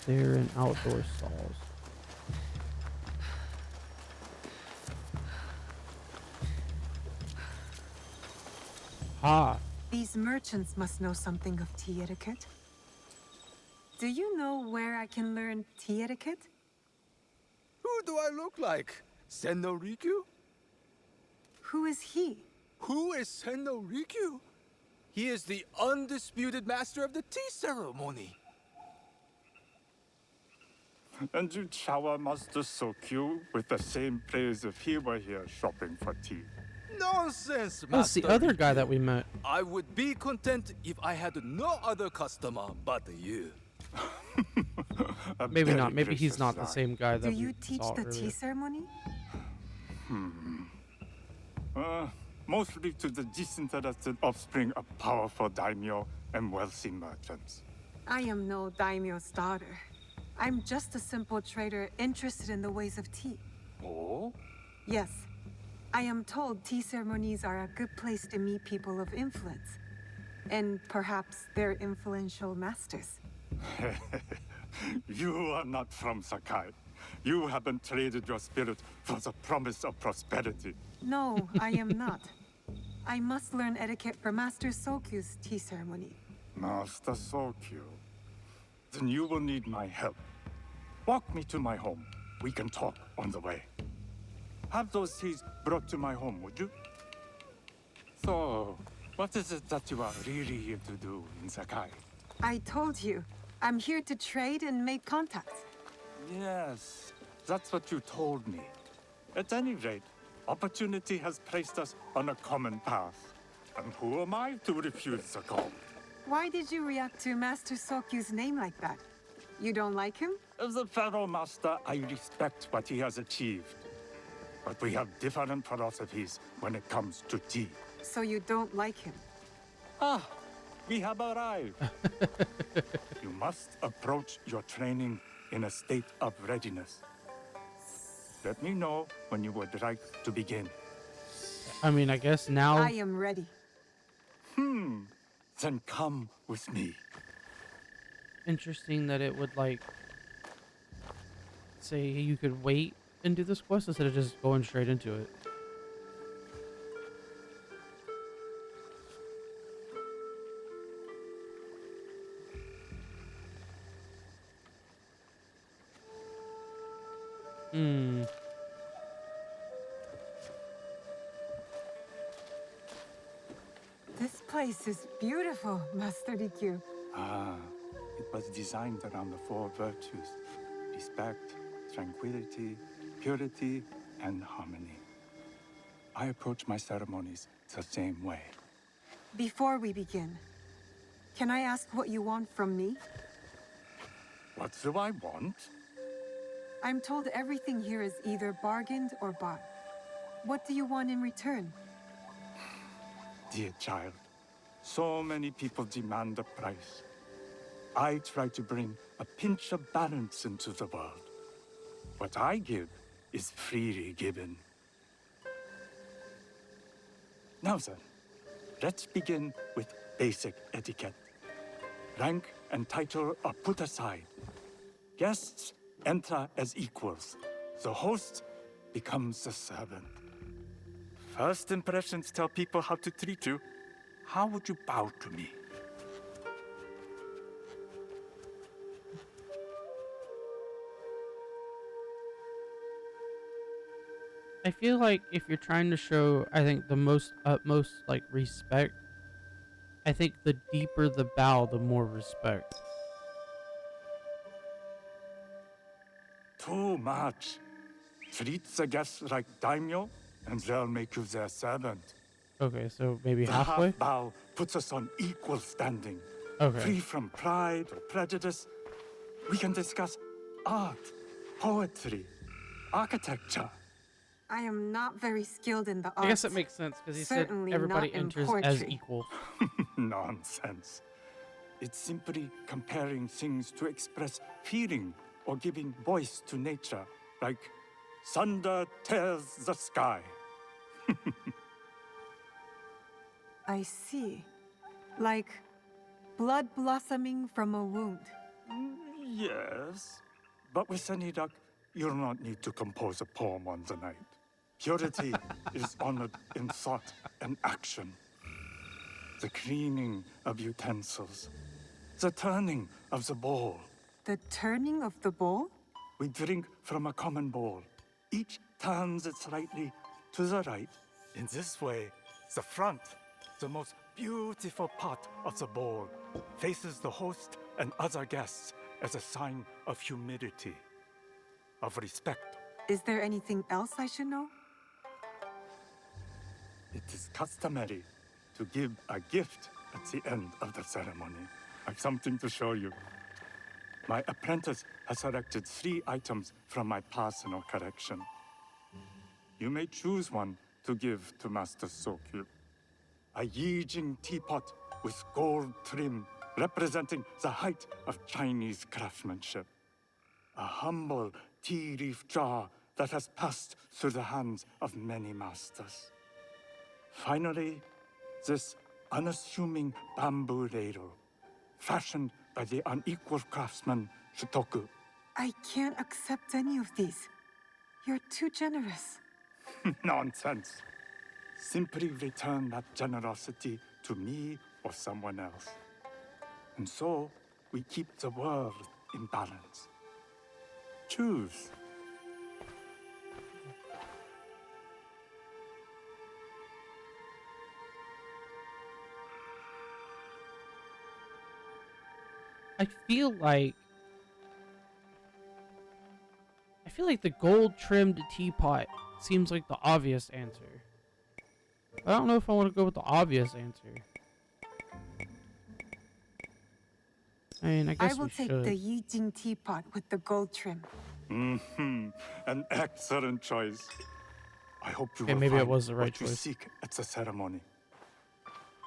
They're in outdoor stalls. Ah, These merchants must know something of tea etiquette. Do you know where I can learn tea etiquette? Who do I look like? Senno Rikyu? Who is he? Who is Senno Rikyu? He is the undisputed master of the tea ceremony. And you shower Master Sokyu with the same praise if he were here shopping for tea. Nonsense, Oh, it's the Master other guy Rikyu. that we met. I would be content if I had no other customer but you. Maybe very not. Maybe he's gracious not the guy. same guy that Do you we teach saw the earlier. tea ceremony? Mostly to the disinterested offspring of powerful daimyo and wealthy merchants. I am no daimyo's daughter. I'm just a simple trader interested in the ways of tea. Oh? Yes. I am told tea ceremonies are a good place to meet people of influence. And perhaps their influential masters. You are not from Sakai. You haven't traded your spirit for the promise of prosperity. No, I am not. I must learn etiquette for Master Sokyu's tea ceremony. Master Sokyu. Then you will need my help. Walk me to my home. We can talk on the way. Have those teas brought to my home, would you? So, what is it that you are really here to do in Sakai? I told you, I'm here to trade and make contacts. Yes, that's what you told me. At any rate, opportunity has placed us on a common path. And who am I to refuse the call? Why did you react to Master Sokyu's name like that? You don't like him? As a Pharaoh Master, I respect what he has achieved. But we have different philosophies when it comes to tea. So you don't like him? Ah, we have arrived. You must approach your training in a state of readiness. Let me know when you would like to begin. I mean, I guess now. I am ready. Then come with me. Interesting that it would like say you could wait and do this quest instead of just going straight into it. This place is beautiful, Master Rikyu. Ah, it was designed around the four virtues: respect, tranquility, purity, and harmony. I approach my ceremonies the same way. Before we begin, can I ask what you want from me? What do I want? I'm told everything here is either bargained or bought. What do you want in return? Dear child, so many people demand a price. I try to bring a pinch of balance into the world. What I give is freely given. Now then, let's begin with basic etiquette. Rank and title are put aside. Guests enter as equals. The host becomes the servant. First impressions tell people how to treat you. How would you bow to me? I feel like if you're trying to show, I think, the most utmost like respect, I think the deeper the bow, the more respect. Too much. Treat the guests like daimyo, and they'll make you their servant. Okay, so maybe The halfway? half bow puts us on equal standing. Okay. Free from pride or prejudice. We can discuss art, poetry, architecture. I am not very skilled in the arts. I guess it makes sense because he said Certainly everybody not in enters as poetry. equal. Nonsense. It's simply comparing things to express feeling or giving voice to nature, like thunder tears the sky. I see. Like blood blossoming from a wound. Yes, but with any luck, you'll not need to compose a poem on the night. Purity is honored in thought and action. the cleaning of utensils, the turning of the bowl. The turning of the bowl? We drink from a common bowl. Each turns it slightly to the right. In this way, the front, the most beautiful part of the bowl, faces the host and other guests as a sign of humility, of respect. Is there anything else I should know? It is customary to give a gift at the end of the ceremony. I've something to show you. My apprentice has selected 3 items from my personal collection. You may choose one to give to Master Sokyu. A Yijing teapot with gold trim representing the height of Chinese craftsmanship. A humble tea leaf jar that has passed through the hands of many masters. Finally, this unassuming bamboo ladle, fashioned by the unequal craftsman Shutoku. I can't accept any of these. You're too generous. Nonsense. Simply return that generosity to me or someone else. And so, we keep the world in balance. Choose. I feel like the gold trimmed teapot seems like the obvious answer. I don't know if I want to go with the obvious answer. I mean, I guess I will we take should. the Yijing teapot with the gold trim. Mm-hmm. An excellent choice. I hope you Okay, will maybe it find was the right what you choice. seek at the ceremony.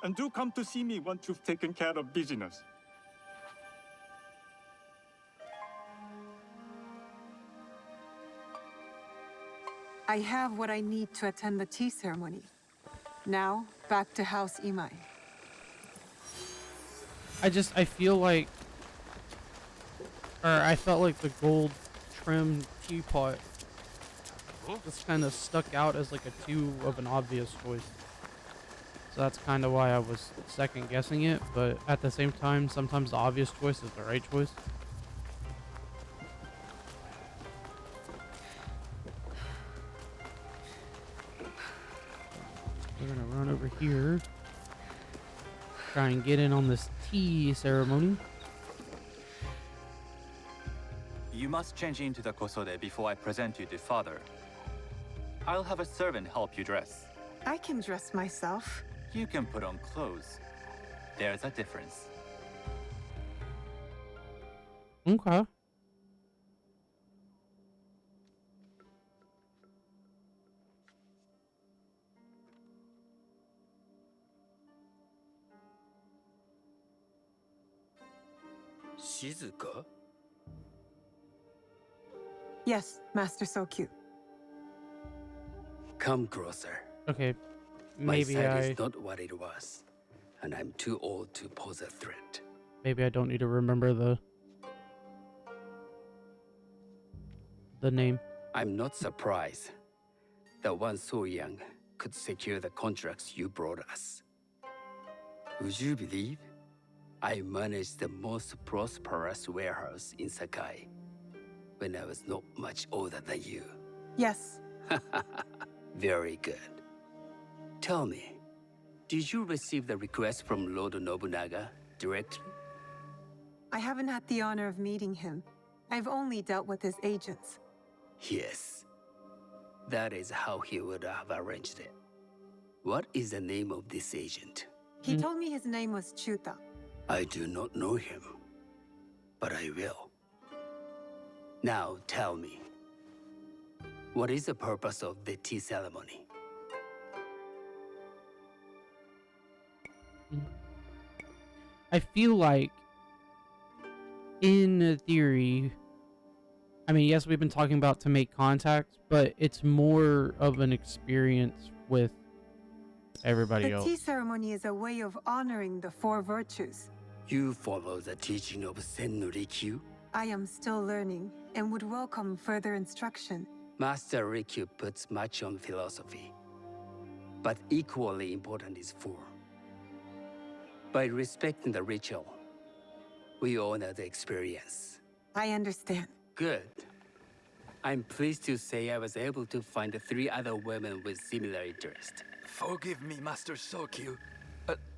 And do come to see me once you've taken care of business. I have what I need to attend the tea ceremony. Now, back to House Imai. I feel like, or I felt like the gold trimmed teapot just kind of stuck out as like a too of an obvious choice. So that's kind of why I was second guessing it, but at the same time, sometimes the obvious choice is the right choice. We're gonna run over here. Try and get in on this tea ceremony. You must change into the kosode before I present you to father. I'll have a servant help you dress. I can dress myself. You can put on clothes. There's a difference. Okay. Shizuka? Yes, Master Sokyu. Come closer. Okay. My Maybe sight is not what it was, and I'm too old to pose a threat. Maybe I don't need to remember the name. I'm not surprised that one so young could secure the contracts you brought us. Would you believe I managed the most prosperous warehouse in Sakai when I was not much older than you? Yes. Very good. Tell me, did you receive the request from Lord Nobunaga directly? I haven't had the honor of meeting him. I've only dealt with his agents. Yes. That is how he would have arranged it. What is the name of this agent? He told me his name was Chuta. I do not know him, but I will. Now tell me, what is the purpose of the tea ceremony? I feel like, in theory, I mean, yes, we've been talking about to make contact, but it's more of an experience with everybody The else. tea ceremony is a way of honoring the 4 virtues. You follow the teaching of Sen no Rikyu? I am still learning and would welcome further instruction. Master Rikyu puts much on philosophy, but equally important is form. By respecting the ritual, we honor the experience. I understand. Good. I'm pleased to say I was able to find 3 other women with similar interest. Forgive me, Master Sokyu.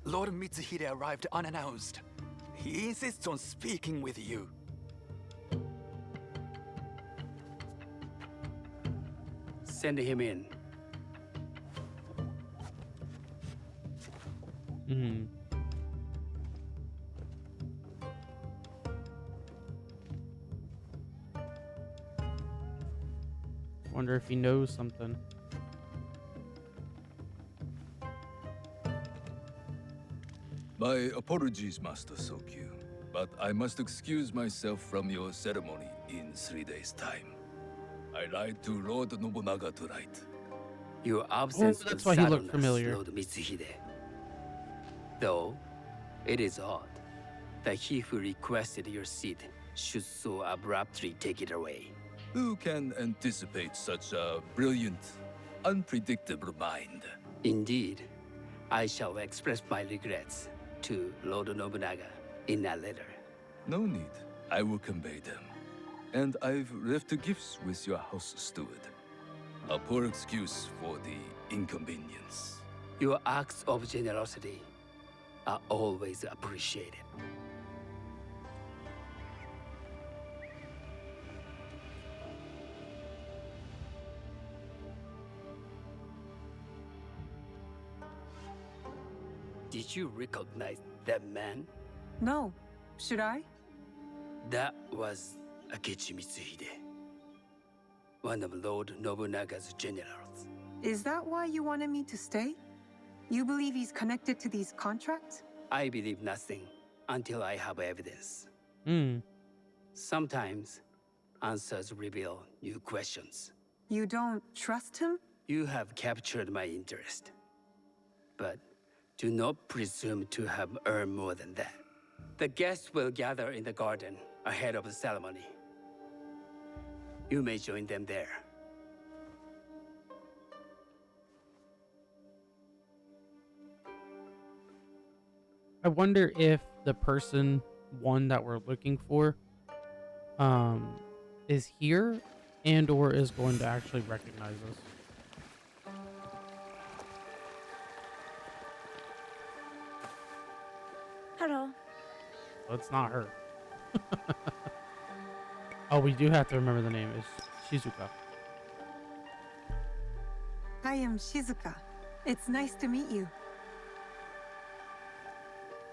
Lord Mitsuhide arrived unannounced. He insists on speaking with you. Send him in. Hmm. Wonder if he knows something. My apologies, Master Sokyu, but I must excuse myself from your ceremony in 3 days' time. I lied to Lord Nobunaga tonight. Your absence Oh, that's will why he sadden looked us, familiar. Lord Mitsuhide. Though, it is odd that he who requested your seat should so abruptly take it away. Who can anticipate such a brilliant, unpredictable mind? Indeed, I shall express my regrets to Lord Nobunaga in a letter. No need. I will convey them. And I've left the gifts with your house steward. A poor excuse for the inconvenience. Your acts of generosity are always appreciated. Did you recognize that man? No. Should I? That was Akechi Mitsuhide, one of Lord Nobunaga's generals. Is that why you wanted me to stay? You believe he's connected to these contracts? I believe nothing until I have evidence. Hmm. Sometimes, answers reveal new questions. You don't trust him? You have captured my interest. But do not presume to have earned more than that. The guests will gather in the garden ahead of the ceremony. You may join them there. I wonder if the one that we're looking for, is here and or is going to actually recognize us. Hello. Oh, it's not her. Oh, we do have to remember the name. It's Shizuka. I am Shizuka. It's nice to meet you.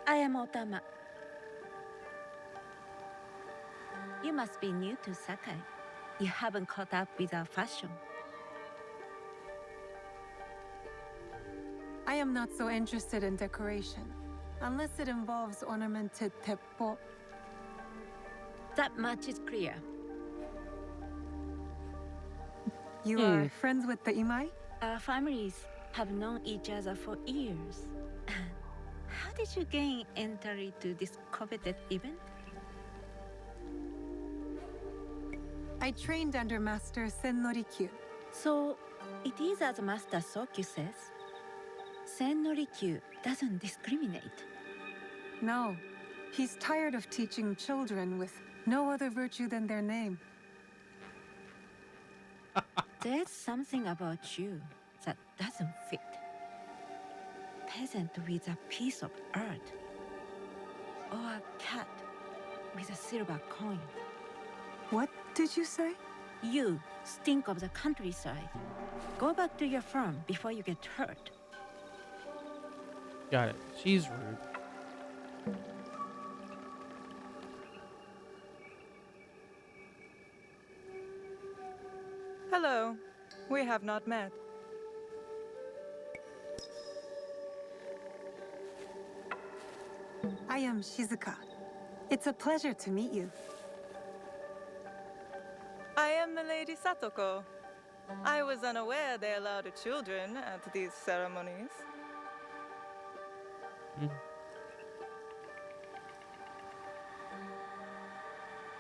I am Otama. You must be new to Sakai. You haven't caught up with our fashion. I am not so interested in decoration, unless it involves ornamented teppo. That much is clear. You are friends with the Imai? Our families have known each other for years. How did you gain entry to this coveted event? I trained under Master Sen Norikyu. So, it is as Master Sokyu says. Sen Norikyu doesn't discriminate. No, he's tired of teaching children with no other virtue than their name. There's something about you that doesn't fit. Peasant with a piece of earth. Or a cat with a silver coin. What did you say? You stink of the countryside. Go back to your farm before you get hurt. Got it. She's rude. Hello. We have not met. I am Shizuka. It's a pleasure to meet you. I am the Lady Satoko. I was unaware they allowed children at these ceremonies.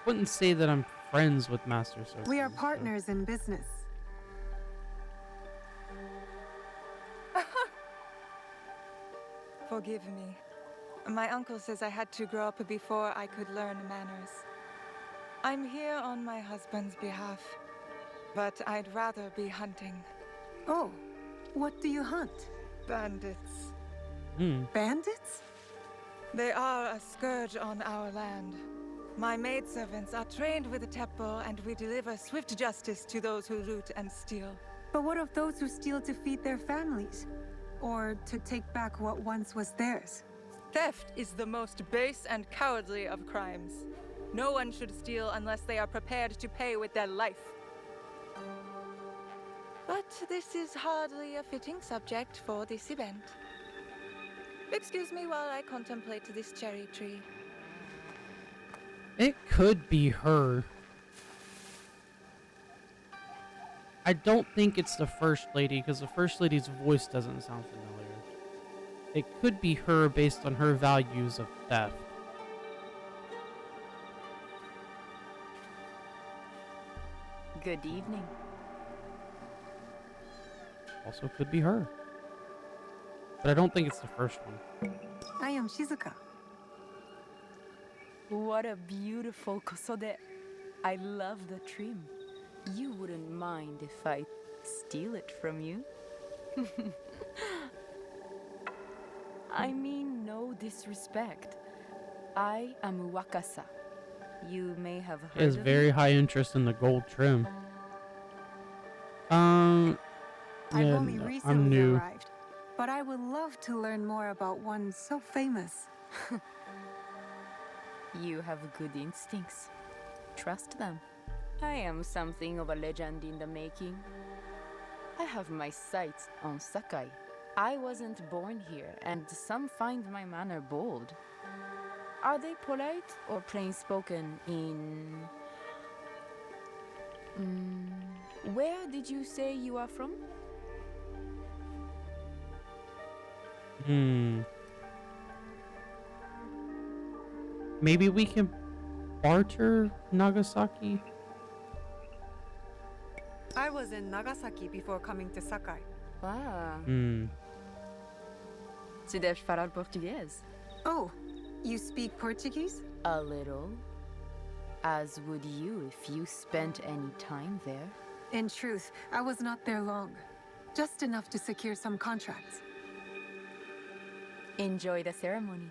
Wouldn't say that I'm friends with Master Sokyu. We are partners in business. Forgive me. My uncle says I had to grow up before I could learn manners. I'm here on my husband's behalf, but I'd rather be hunting. Oh, what do you hunt? Bandits. Bandits? They are a scourge on our land. My maidservants are trained with the Teppo, and we deliver swift justice to those who loot and steal. But what of those who steal to feed their families? Or to take back what once was theirs? Theft is the most base and cowardly of crimes. No one should steal unless they are prepared to pay with their life. But this is hardly a fitting subject for this event. Excuse me while I contemplate this cherry tree. It could be her. I don't think it's the First Lady, because the First Lady's voice doesn't sound familiar. It could be her based on her values of theft. Good evening. Also could be her. But I don't think it's the first one. I am Shizuka. What a beautiful kosode. I love the trim. You wouldn't mind if I steal it from you? I mean no disrespect. I am Wakasa. You may have heard He has of very me. high interest in the gold trim. I've Yeah, only no, I'm recently new. arrived, but I would love to learn more about one so famous. You have good instincts. Trust them. I am something of a legend in the making. I have my sights on Sakai. I wasn't born here, and some find my manner bold. Are they polite or plain-spoken in... where did you say you are from? Maybe we can barter Nagasaki? I was in Nagasaki before coming to Sakai. Ah. Tu deves falar português. Oh, you speak Portuguese? A little. As would you if you spent any time there. In truth, I was not there long. Just enough to secure some contracts. Enjoy the ceremony.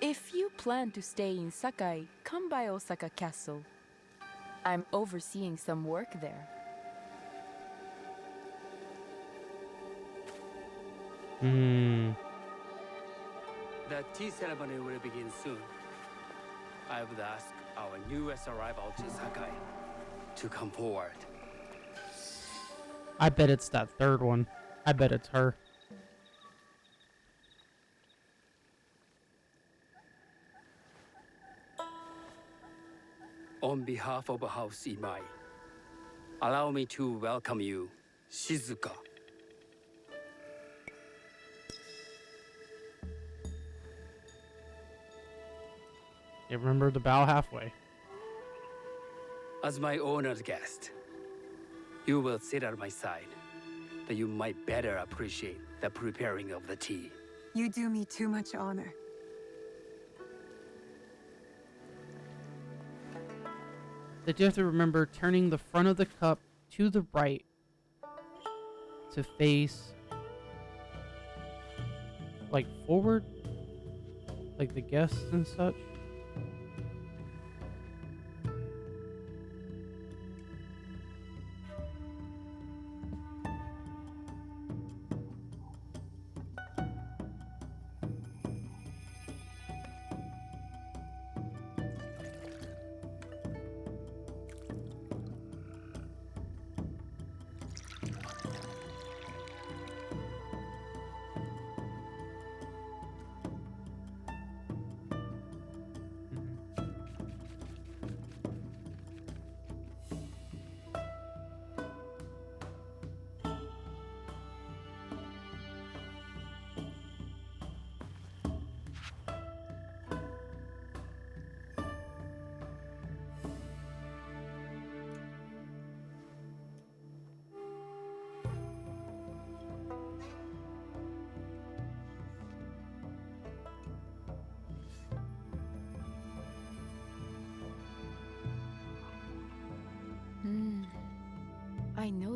If you plan to stay in Sakai, come by Osaka Castle. I'm overseeing some work there. The tea ceremony will begin soon. I would ask our newest arrival to Sakai to come forward. I bet it's that third one. I bet it's her. On behalf of House Imai, allow me to welcome you, Shizuka. Yeah, remember to bow halfway. As my honored guest, you will sit at my side, that you might better appreciate the preparing of the tea. You do me too much honor. That you have to remember turning the front of the cup to the right to face like forward, like the guests and such.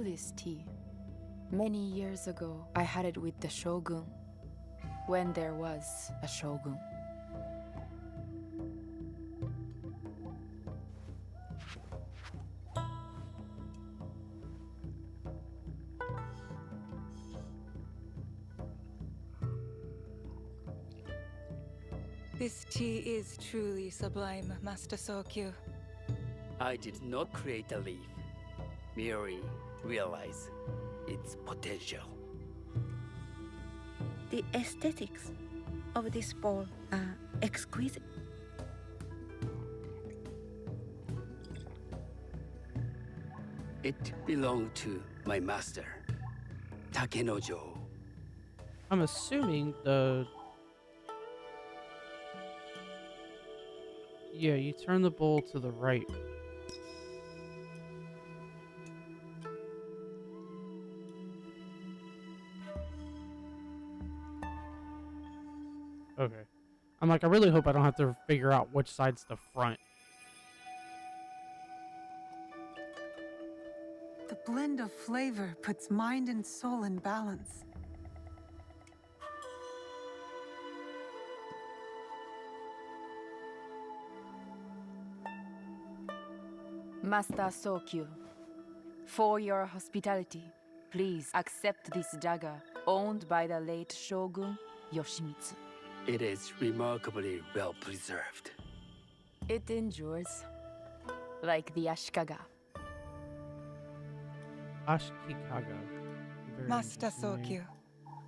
this tea. Many years ago, I had it with the shogun, when there was a shogun. This tea is truly sublime, Master Sokyu. I did not create a leaf, merely realize its potential. The aesthetics of this bowl are exquisite. It belonged to my master, Takenojo. I'm assuming the... Yeah, you turn the bowl to the right. Okay. I'm like, I really hope I don't have to figure out which side's the front. The blend of flavor puts mind and soul in balance. Master Sokyu, for your hospitality, please accept this dagger owned by the late Shogun Yoshimitsu. It is remarkably well preserved. It endures, like the Ashikaga. Ashikaga. Very Master interesting name. Sokyu,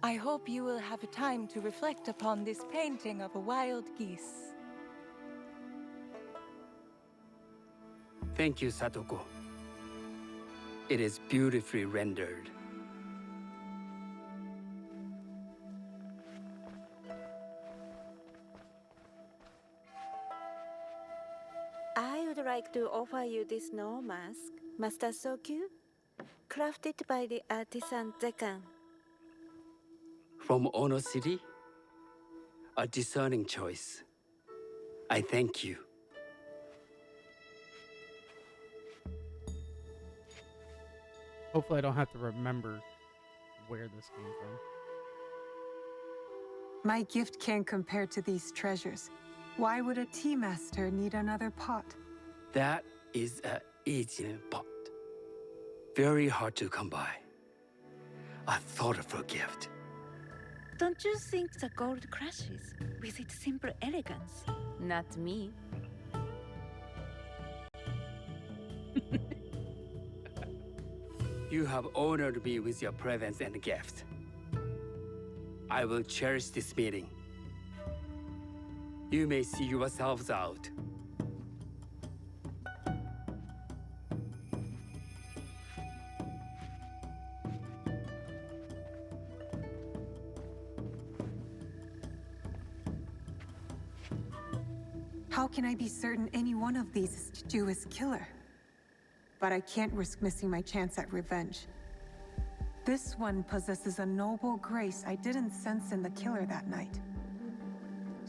I hope you will have time to reflect upon this painting of a wild geese. Thank you, Satoko. It is beautifully rendered. I would like to offer you this snow mask, Master Sokyu, crafted by the artisan Zekan. From Ono City? A discerning choice. I thank you. Hopefully I don't have to remember where this came from. My gift can't compare to these treasures. Why would a tea master need another pot? That is a aging pot. Very hard to come by. A thoughtful gift. Don't you think the gold crashes with its simple elegance? Not me. You have honored me with your presence and gift. I will cherish this meeting. You may see yourselves out. How can I be certain any one of these is Jewish killer? But I can't risk missing my chance at revenge. This one possesses a noble grace I didn't sense in the killer that night.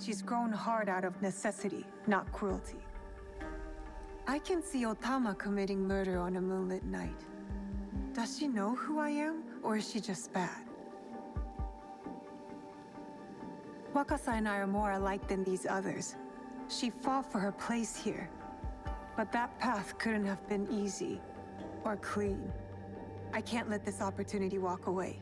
She's grown hard out of necessity, not cruelty. I can see Otama committing murder on a moonlit night. Does she know who I am, or is she just bad? Wakasa and I are more alike than these others. She fought for her place here. But that path couldn't have been easy or clean. I can't let this opportunity walk away.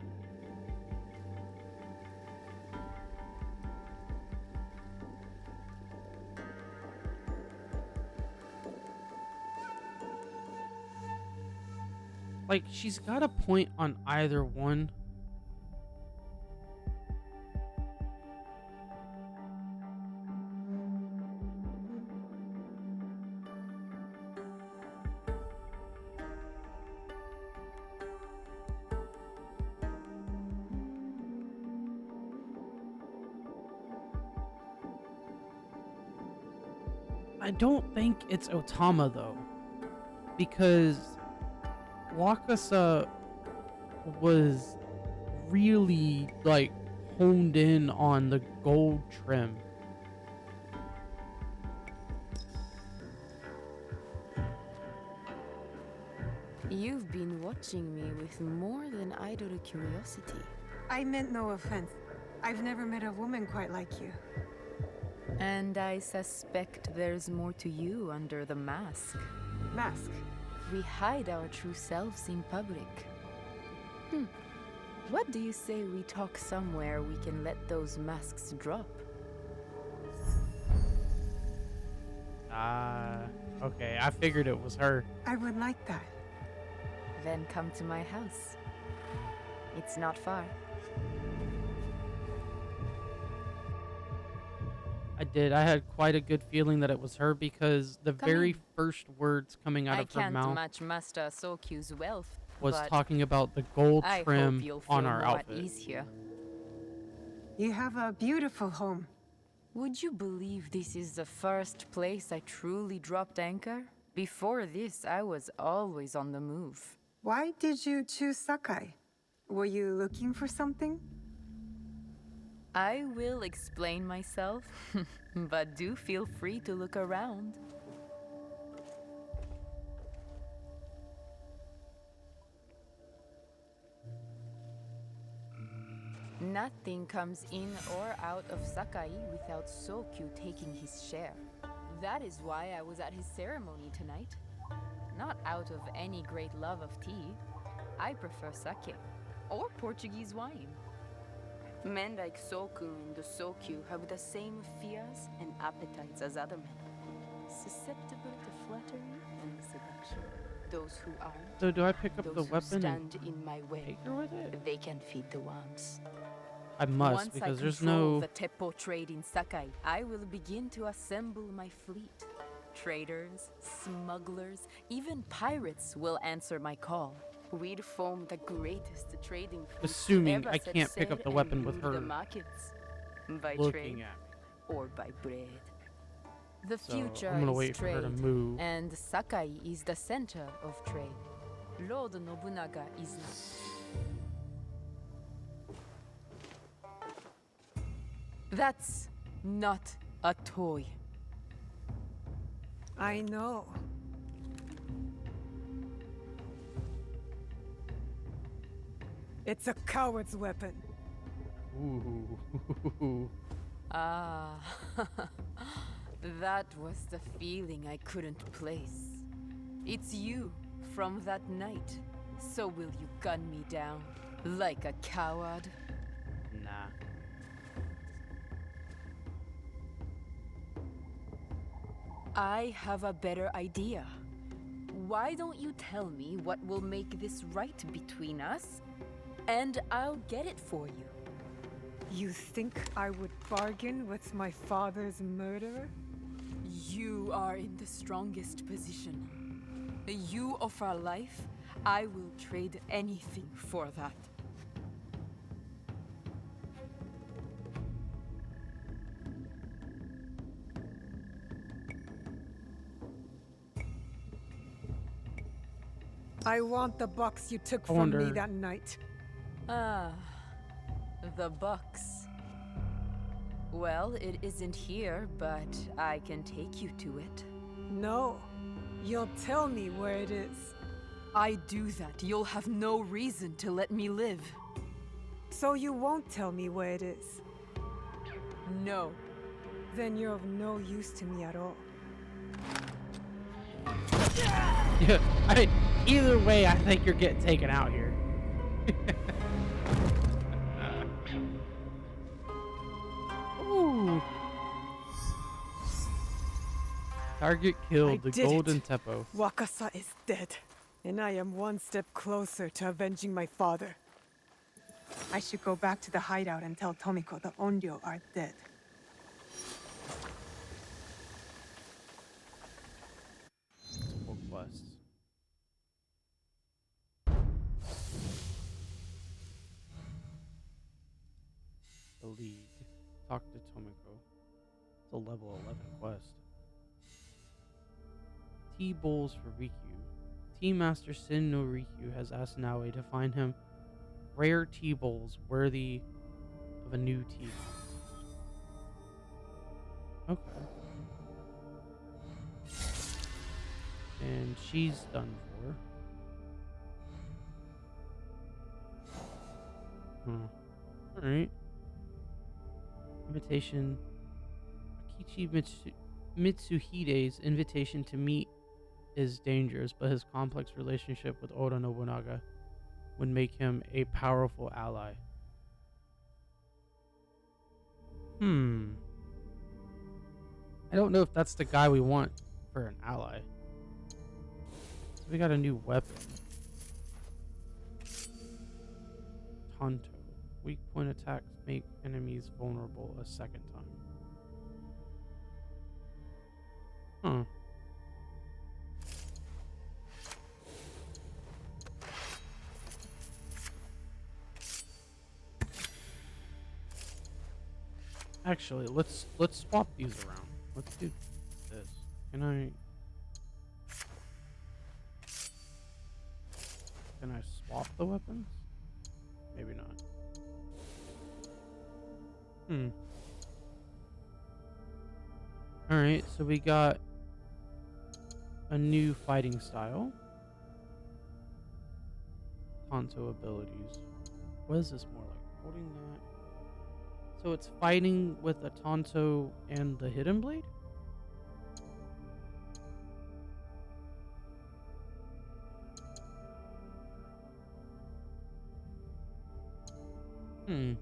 Like, she's got a point on either one. I don't think it's Otama though, because Wakasa was really like honed in on the gold trim. You've been watching me with more than idle curiosity. I meant no offense. I've never met a woman quite like you. And I suspect there's more to you under the mask. Mask? We hide our true selves in public. What do you say we talk somewhere we can let those masks drop? Okay, I figured it was her. I would like that. Then come to my house. It's not far. I had quite a good feeling that it was her because the Come very in. first words coming out I of her can't mouth match Master Sokyu's wealth, was but talking about the gold I trim hope you'll on feel our more at outfit. ease here. You have a beautiful home. Would you believe this is the first place I truly dropped anchor? Before this, I was always on the move. Why did you choose Sakai? Were you looking for something? I will explain myself, but do feel free to look around. Nothing comes in or out of Sakai without Sokyu taking his share. That is why I was at his ceremony tonight. Not out of any great love of tea. I prefer sake, or Portuguese wine. Men like Soku and the Sokyu have the same fears and appetites as other men. Susceptible to flattery and seduction. Those who aren't, So do I pick up those the who weapon and stand in my way, take her with it? they can feed the worms. I must, Once because I there's control no... the Teppo trade in Sakai, I will begin to assemble my fleet. Traders, smugglers, even pirates will answer my call. We'd form the greatest trading fleet Assuming ever I set can't pick up sail the and weapon with rule the her markets. By looking trade at me. or by bread. The So, future I'm gonna is wait for trade, her to move. and Sakai is the center of trade. Lord Nobunaga is... That's not a toy. I know. It's a coward's weapon. Ooh. Ah, that was the feeling I couldn't place. It's you from that night. So will you gun me down like a coward? Nah. I have a better idea. Why don't you tell me what will make this right between us, and I'll get it for you. You think I would bargain with my father's murderer? You are in the strongest position. You offer life, I will trade anything for that. I want the box you took I from wonder- me that night. Ah, the box. Well, it isn't here, but I can take you to it. No. You'll tell me where it is. I do that, you'll have no reason to let me live. So you won't tell me where it is? No. Then you're of no use to me at all. Yeah, either way, I think you're getting taken out here. Ooh. Target killed, the golden Teppo. Wakasa is dead, and I am one step closer to avenging my father. I should go back to the hideout and tell Tomiko the Onryo are dead. Full quests. The League. Talk to Tomiko. It's a level 11 quest. Tea bowls for Riku. Tea Master Sin no Riku has asked Naoe to find him rare tea bowls worthy of a new tea. Okay. And she's done for. Alright. Invitation. Mitsuhide's invitation to meet is dangerous, but his complex relationship with Oda Nobunaga would make him a powerful ally. I don't know if that's the guy we want for an ally. So we got a new weapon. Tonto. Weak point attacks make enemies vulnerable a second time. Actually, let's swap these around. Let's do this. Can I swap the weapons? Maybe not. Alright, so we got a new fighting style. Tonto abilities. What is this more like? Holding that. So it's fighting with a Tonto and the Hidden Blade? Do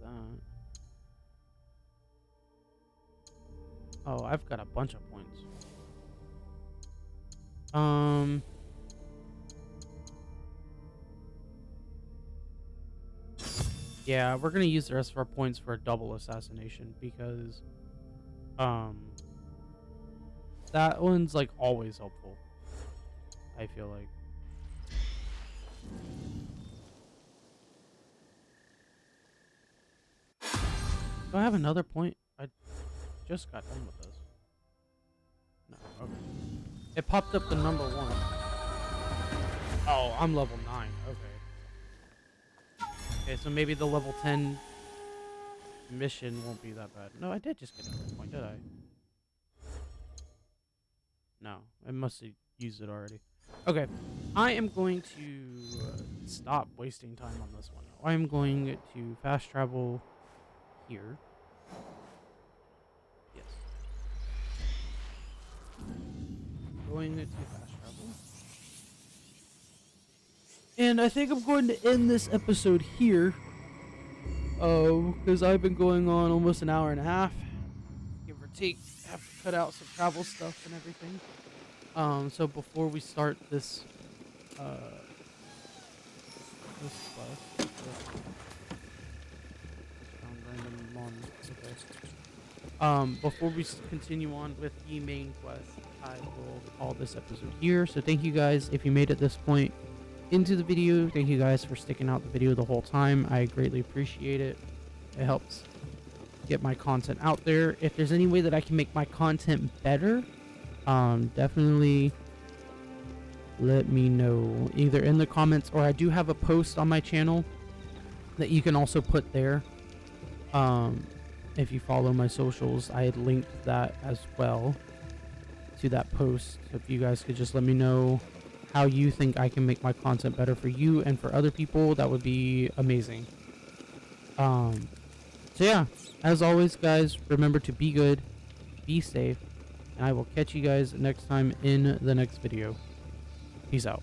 that. Oh, I've got a bunch of points. Yeah, we're gonna use the rest of our points for a double assassination because that one's like always helpful, I feel like. Do I have another point? I just got done with this. No, okay. It popped up the number 1. Oh, I'm level 9. Okay. Okay, so maybe the level 10 mission won't be that bad. No, I did just get another point, did I? No, I must have used it already. Okay, I am going to stop wasting time on this one. I am going to fast travel here. Yes. Going to fast travel. And I think I'm going to end this episode here. Because I've been going on almost an hour and a half. Give or take. I have to cut out some travel stuff and everything. So before we start this quest, found random mon. Before we continue on with the main quest, I will call this episode here. So thank you guys if you made it this point into the video. Thank you guys for sticking out the video the whole time. I greatly appreciate it. It helps get my content out there. If there's any way that I can make my content better, definitely let me know either in the comments, or I do have a post on my channel that you can also put there. If you follow my socials, I had linked that as well to that post. So if you guys could just let me know how you think I can make my content better for you and for other people, that would be amazing. So yeah, as always guys, remember to be good, be safe, and I will catch you guys next time in the next video. Peace out.